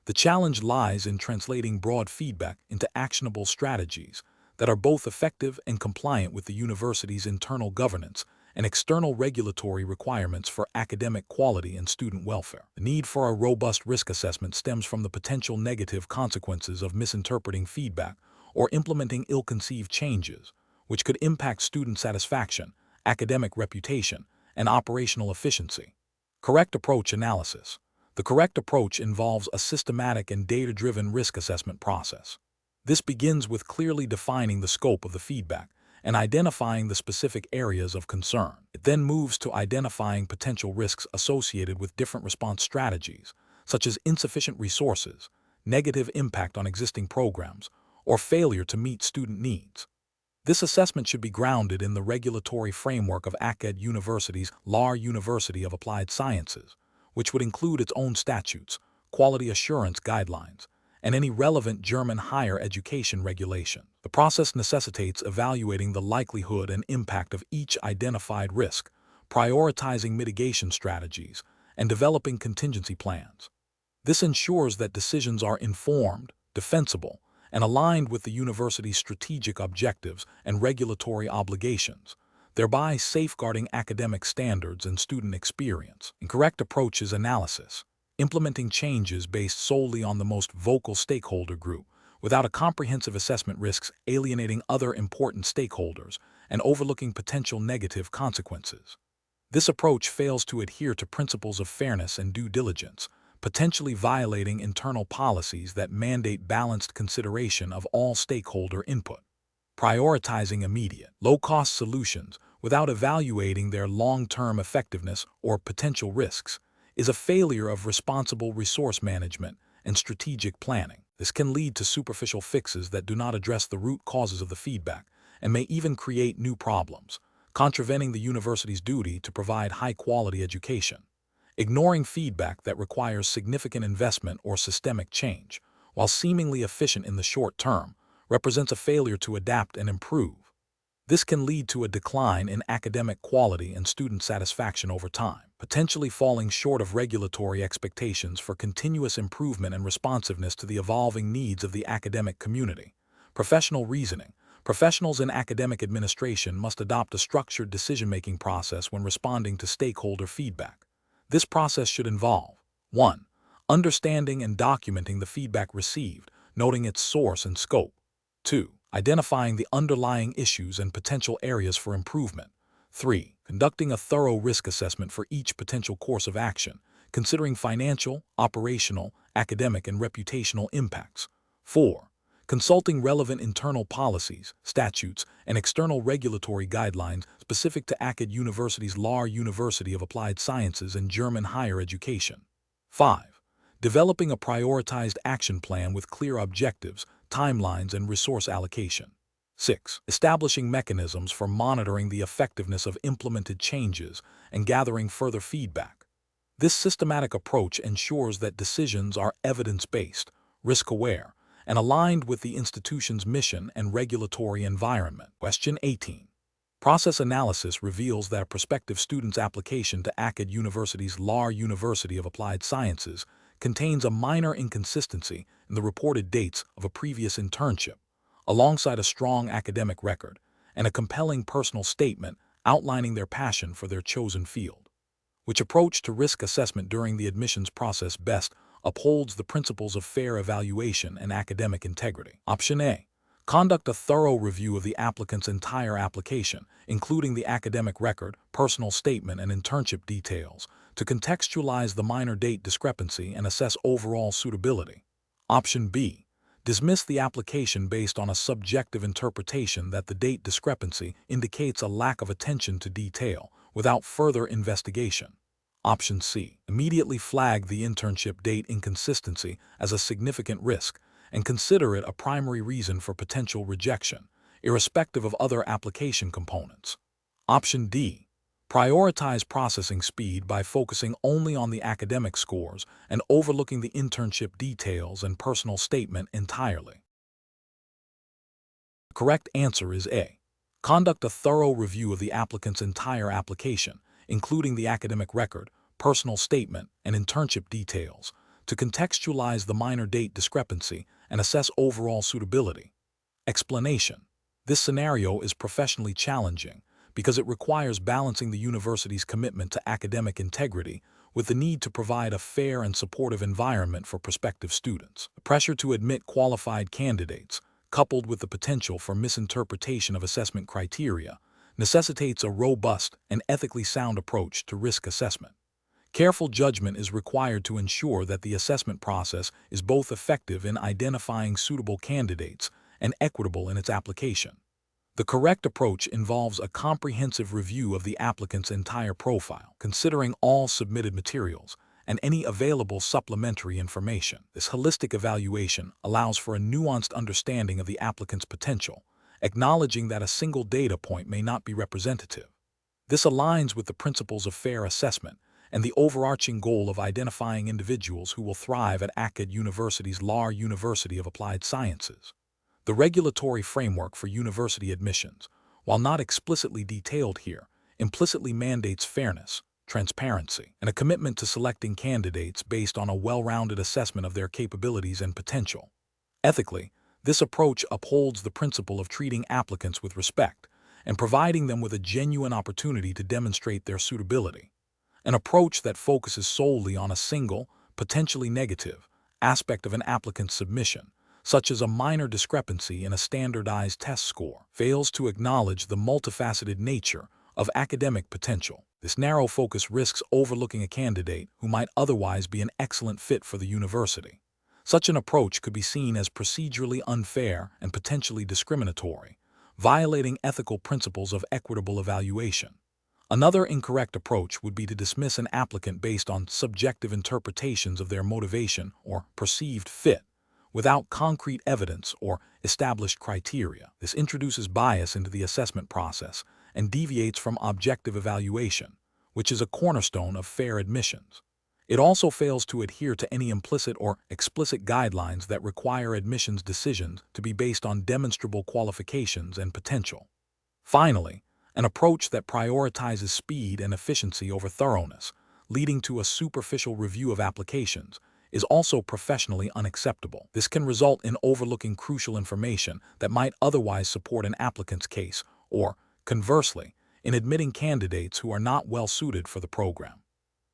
[SPEAKER 1] The challenge lies in translating broad feedback into actionable strategies that are both effective and compliant with the university's internal governance and external regulatory requirements for academic quality and student welfare. The need for a robust risk assessment stems from the potential negative consequences of misinterpreting feedback or implementing ill-conceived changes, which could impact student satisfaction, academic reputation, and operational efficiency. Correct approach analysis. The correct approach involves a systematic and data-driven risk assessment process. This begins with clearly defining the scope of the feedback and identifying the specific areas of concern. It then moves to identifying potential risks associated with different response strategies, such as insufficient resources, negative impact on existing programs, or failure to meet student needs. This assessment should be grounded in the regulatory framework of ACAD University's Lahr University of Applied Sciences, which would include its own statutes, quality assurance guidelines, and any relevant German higher education regulation. The process necessitates evaluating the likelihood and impact of each identified risk, prioritizing mitigation strategies, and developing contingency plans. This ensures that decisions are informed, defensible, and aligned with the university's strategic objectives and regulatory obligations, thereby safeguarding academic standards and student experience. Incorrect approach is analysis, implementing changes based solely on the most vocal stakeholder group, without a comprehensive assessment risks alienating other important stakeholders and overlooking potential negative consequences. This approach fails to adhere to principles of fairness and due diligence, potentially violating internal policies that mandate balanced consideration of all stakeholder input. Prioritizing immediate, low-cost solutions without evaluating their long-term effectiveness or potential risks is a failure of responsible resource management and strategic planning. This can lead to superficial fixes that do not address the root causes of the feedback and may even create new problems, contravening the university's duty to provide high-quality education. Ignoring feedback that requires significant investment or systemic change, while seemingly efficient in the short term, represents a failure to adapt and improve. This can lead to a decline in academic quality and student satisfaction over time, potentially falling short of regulatory expectations for continuous improvement and responsiveness to the evolving needs of the academic community. Professional reasoning. Professionals in academic administration must adopt a structured decision-making process when responding to stakeholder feedback. This process should involve 1. Understanding and documenting the feedback received, noting its source and scope. 2. Identifying the underlying issues and potential areas for improvement. 3. Conducting a thorough risk assessment for each potential course of action, considering financial, operational, academic, and reputational impacts. 4. Consulting relevant internal policies, statutes, and external regulatory guidelines specific to ACAD University's Lahr University of Applied Sciences and German higher education. 5. Developing a prioritized action plan with clear objectives, timelines, and resource allocation. 6. Establishing mechanisms for monitoring the effectiveness of implemented changes and gathering further feedback. This systematic approach ensures that decisions are evidence-based, risk-aware, and aligned with the institution's mission and regulatory environment. Question 18. Process analysis reveals that a prospective student's application to ACAD University's Lahr University of Applied Sciences contains a minor inconsistency in the reported dates of a previous internship, alongside a strong academic record and a compelling personal statement outlining their passion for their chosen field. Which approach to risk assessment during the admissions process best upholds the principles of fair evaluation and academic integrity? Option A. Conduct a thorough review of the applicant's entire application, including the academic record, personal statement, and internship details, to contextualize the minor date discrepancy and assess overall suitability. Option B. Dismiss the application based on a subjective interpretation that the date discrepancy indicates a lack of attention to detail, without further investigation. Option C. Immediately flag the internship date inconsistency as a significant risk and consider it a primary reason for potential rejection, irrespective of other application components. Option D. Prioritize processing speed by focusing only on the academic scores and overlooking the internship details and personal statement entirely. The correct answer is A. Conduct a thorough review of the applicant's entire application, including the academic record, personal statement, and internship details, to contextualize the minor date discrepancy and assess overall suitability. Explanation. This scenario is professionally challenging because it requires balancing the university's commitment to academic integrity with the need to provide a fair and supportive environment for prospective students. The pressure to admit qualified candidates, coupled with the potential for misinterpretation of assessment criteria, necessitates a robust and ethically sound approach to risk assessment. Careful judgment is required to ensure that the assessment process is both effective in identifying suitable candidates and equitable in its application. The correct approach involves a comprehensive review of the applicant's entire profile, considering all submitted materials and any available supplementary information. This holistic evaluation allows for a nuanced understanding of the applicant's potential, acknowledging that a single data point may not be representative. This aligns with the principles of fair assessment and the overarching goal of identifying individuals who will thrive at ACAD University's Lahr University of Applied Sciences. The regulatory framework for university admissions, while not explicitly detailed here, implicitly mandates fairness, transparency, and a commitment to selecting candidates based on a well-rounded assessment of their capabilities and potential. Ethically, this approach upholds the principle of treating applicants with respect and providing them with a genuine opportunity to demonstrate their suitability. An approach that focuses solely on a single, potentially negative, aspect of an applicant's submission, such as a minor discrepancy in a standardized test score, fails to acknowledge the multifaceted nature of academic potential. This narrow focus risks overlooking a candidate who might otherwise be an excellent fit for the university. Such an approach could be seen as procedurally unfair and potentially discriminatory, violating ethical principles of equitable evaluation. Another incorrect approach would be to dismiss an applicant based on subjective interpretations of their motivation or perceived fit, without concrete evidence or established criteria. This introduces bias into the assessment process and deviates from objective evaluation, which is a cornerstone of fair admissions. It also fails to adhere to any implicit or explicit guidelines that require admissions decisions to be based on demonstrable qualifications and potential. Finally, an approach that prioritizes speed and efficiency over thoroughness, leading to a superficial review of applications, is also professionally unacceptable. This can result in overlooking crucial information that might otherwise support an applicant's case, or, conversely, in admitting candidates who are not well suited for the program.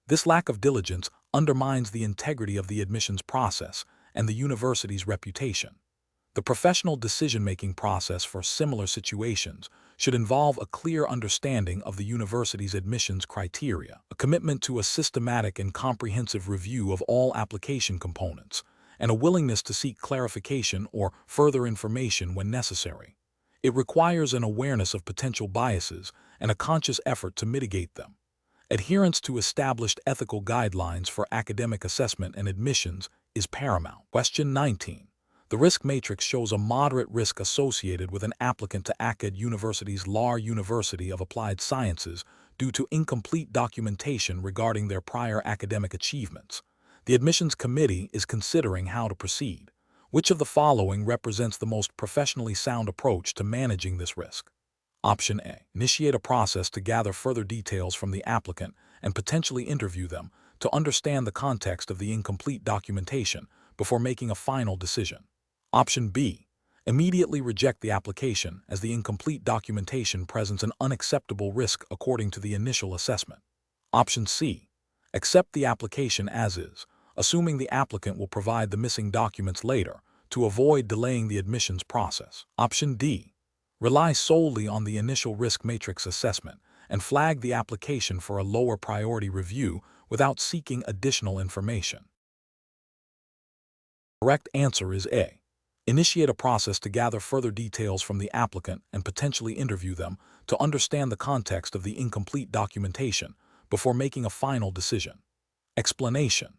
[SPEAKER 1] This lack of diligence undermines the integrity of the admissions process and the university's reputation. The professional decision-making process for similar situations should involve a clear understanding of the university's admissions criteria, a commitment to a systematic and comprehensive review of all application components, and a willingness to seek clarification or further information when necessary. It requires an awareness of potential biases and a conscious effort to mitigate them. Adherence to established ethical guidelines for academic assessment and admissions is paramount. Question 19. The risk matrix shows a moderate risk associated with an applicant to Akkad University's Lahr University of Applied Sciences due to incomplete documentation regarding their prior academic achievements. The admissions committee is considering how to proceed. Which of the following represents the most professionally sound approach to managing this risk? Option A. Initiate a process to gather further details from the applicant and potentially interview them to understand the context of the incomplete documentation before making a final decision. Option B. Immediately reject the application as the incomplete documentation presents an unacceptable risk according to the initial assessment. Option C. Accept the application as is, assuming the applicant will provide the missing documents later to avoid delaying the admissions process. Option D. Rely solely on the initial risk matrix assessment and flag the application for a lower priority review without seeking additional information. The correct answer is A. Initiate a process to gather further details from the applicant and potentially interview them to understand the context of the incomplete documentation before making a final decision. Explanation.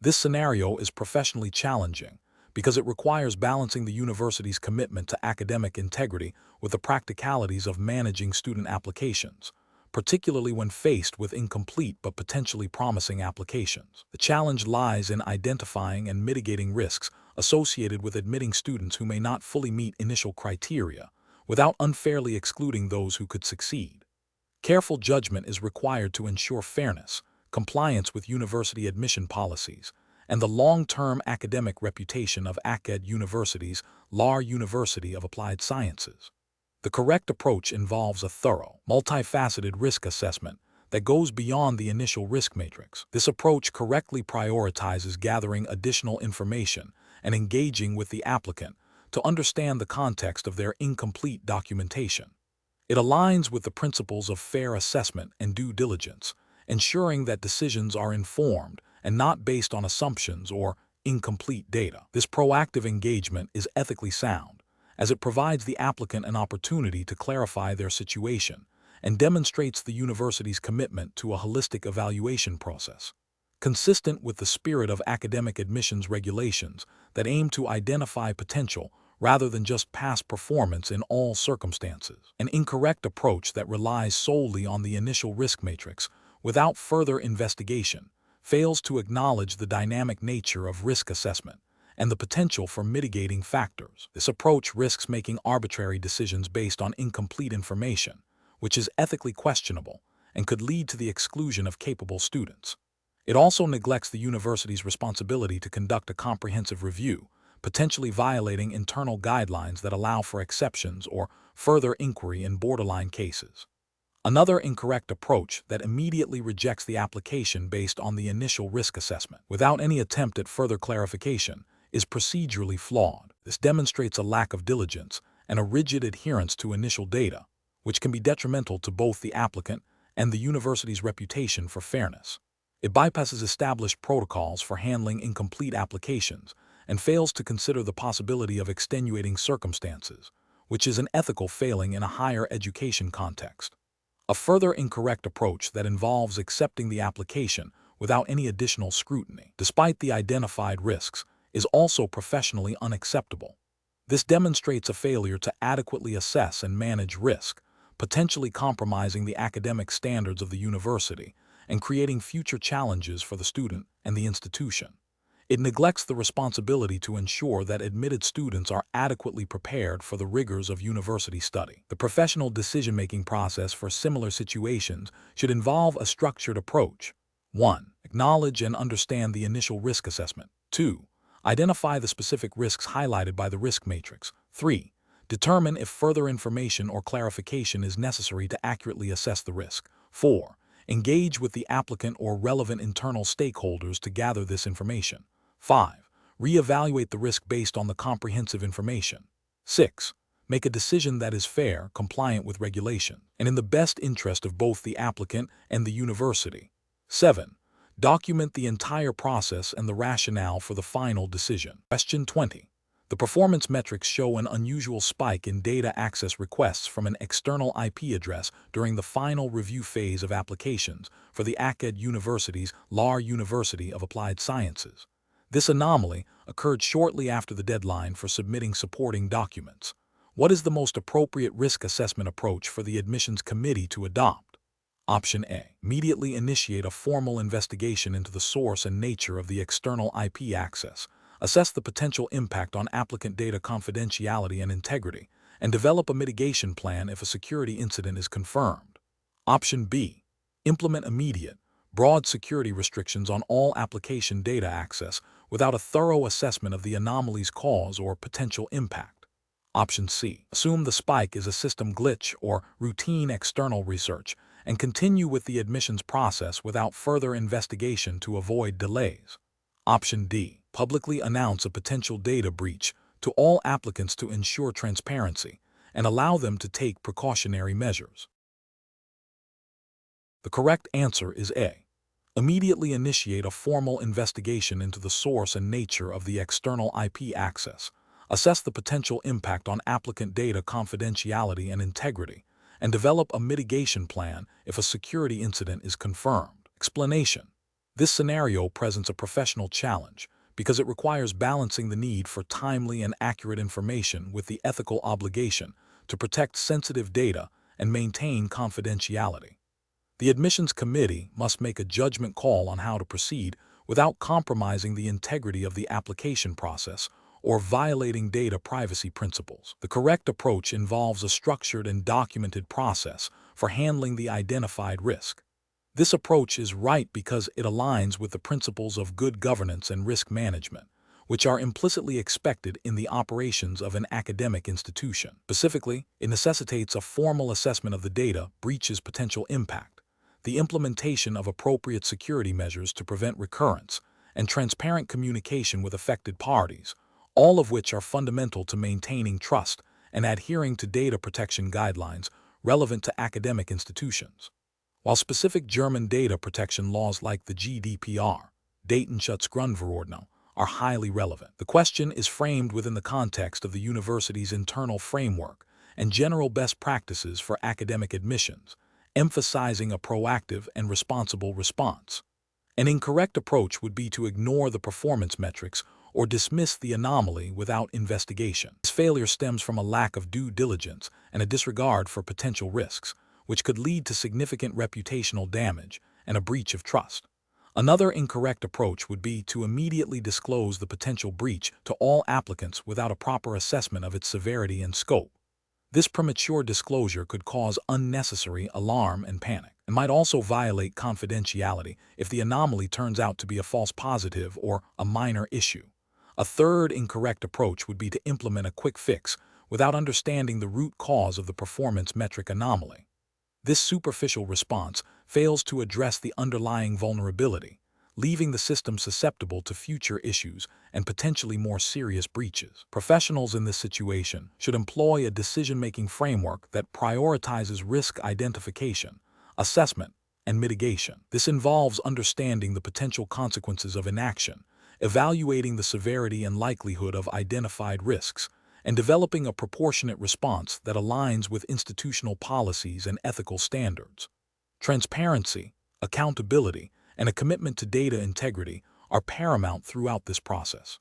[SPEAKER 1] This scenario is professionally challenging because it requires balancing the university's commitment to academic integrity with the practicalities of managing student applications, particularly when faced with incomplete but potentially promising applications. The challenge lies in identifying and mitigating risks associated with admitting students who may not fully meet initial criteria, without unfairly excluding those who could succeed. Careful judgment is required to ensure fairness, compliance with university admission policies, and the long-term academic reputation of Akkad University's Lahr University of Applied Sciences. The correct approach involves a thorough, multifaceted risk assessment that goes beyond the initial risk matrix. This approach correctly prioritizes gathering additional information and engaging with the applicant to understand the context of their incomplete documentation. It aligns with the principles of fair assessment and due diligence, ensuring that decisions are informed and not based on assumptions or incomplete data. This proactive engagement is ethically sound, as it provides the applicant an opportunity to clarify their situation and demonstrates the university's commitment to a holistic evaluation process, consistent with the spirit of academic admissions regulations that aim to identify potential rather than just past performance in all circumstances. An incorrect approach that relies solely on the initial risk matrix without further investigation fails to acknowledge the dynamic nature of risk assessment and the potential for mitigating factors. This approach risks making arbitrary decisions based on incomplete information, which is ethically questionable and could lead to the exclusion of capable students. It also neglects the university's responsibility to conduct a comprehensive review, potentially violating internal guidelines that allow for exceptions or further inquiry in borderline cases. Another incorrect approach that immediately rejects the application based on the initial risk assessment, without any attempt at further clarification, is procedurally flawed. This demonstrates a lack of diligence and a rigid adherence to initial data, which can be detrimental to both the applicant and the university's reputation for fairness. It bypasses established protocols for handling incomplete applications and fails to consider the possibility of extenuating circumstances, which is an ethical failing in a higher education context. A further incorrect approach that involves accepting the application without any additional scrutiny, despite the identified risks, is also professionally unacceptable. This demonstrates a failure to adequately assess and manage risk, potentially compromising the academic standards of the university and creating future challenges for the student and the institution. It neglects the responsibility to ensure that admitted students are adequately prepared for the rigors of university study. The professional decision-making process for similar situations should involve a structured approach. 1. Acknowledge and understand the initial risk assessment. 2. Identify the specific risks highlighted by the risk matrix. 3. Determine if further information or clarification is necessary to accurately assess the risk. 4. Engage with the applicant or relevant internal stakeholders to gather this information. 5. Reevaluate the risk based on the comprehensive information. 6. Make a decision that is fair, compliant with regulation, and in the best interest of both the applicant and the university. 7. Document the entire process and the rationale for the final decision. Question 20. The performance metrics show an unusual spike in data access requests from an external IP address during the final review phase of applications for the ACAD University's Lahr University of Applied Sciences. This anomaly occurred shortly after the deadline for submitting supporting documents. What is the most appropriate risk assessment approach for the admissions committee to adopt? Option A. Immediately initiate a formal investigation into the source and nature of the external IP access, assess the potential impact on applicant data confidentiality and integrity, and develop a mitigation plan if a security incident is confirmed. Option B. Implement immediate, broad security restrictions on all application data access without a thorough assessment of the anomaly's cause or potential impact. Option C. Assume the spike is a system glitch or routine external research and continue with the admissions process without further investigation to avoid delays. Option D. Publicly announce a potential data breach to all applicants to ensure transparency and allow them to take precautionary measures. The correct answer is A. Immediately initiate a formal investigation into the source and nature of the external IP access, assess the potential impact on applicant data confidentiality and integrity, and develop a mitigation plan if a security incident is confirmed. Explanation. This scenario presents a professional challenge because it requires balancing the need for timely and accurate information with the ethical obligation to protect sensitive data and maintain confidentiality. The admissions committee must make a judgment call on how to proceed without compromising the integrity of the application process or violating data privacy principles. The correct approach involves a structured and documented process for handling the identified risk. This approach is right because it aligns with the principles of good governance and risk management, which are implicitly expected in the operations of an academic institution. Specifically, it necessitates a formal assessment of the data breach's potential impact, the implementation of appropriate security measures to prevent recurrence, and transparent communication with affected parties, all of which are fundamental to maintaining trust and adhering to data protection guidelines relevant to academic institutions. While specific German data protection laws like the GDPR, Datenschutzgrundverordnung, are highly relevant, the question is framed within the context of the university's internal framework and general best practices for academic admissions, emphasizing a proactive and responsible response. An incorrect approach would be to ignore the performance metrics or dismiss the anomaly without investigation. This failure stems from a lack of due diligence and a disregard for potential risks, which could lead to significant reputational damage and a breach of trust. Another incorrect approach would be to immediately disclose the potential breach to all applicants without a proper assessment of its severity and scope. This premature disclosure could cause unnecessary alarm and panic, and might also violate confidentiality if the anomaly turns out to be a false positive or a minor issue. A third incorrect approach would be to implement a quick fix without understanding the root cause of the performance metric anomaly. This superficial response fails to address the underlying vulnerability, leaving the system susceptible to future issues and potentially more serious breaches. Professionals in this situation should employ a decision-making framework that prioritizes risk identification, assessment, and mitigation. This involves understanding the potential consequences of inaction, evaluating the severity and likelihood of identified risks, and developing a proportionate response that aligns with institutional policies and ethical standards. Transparency, accountability, and a commitment to data integrity are paramount throughout this process.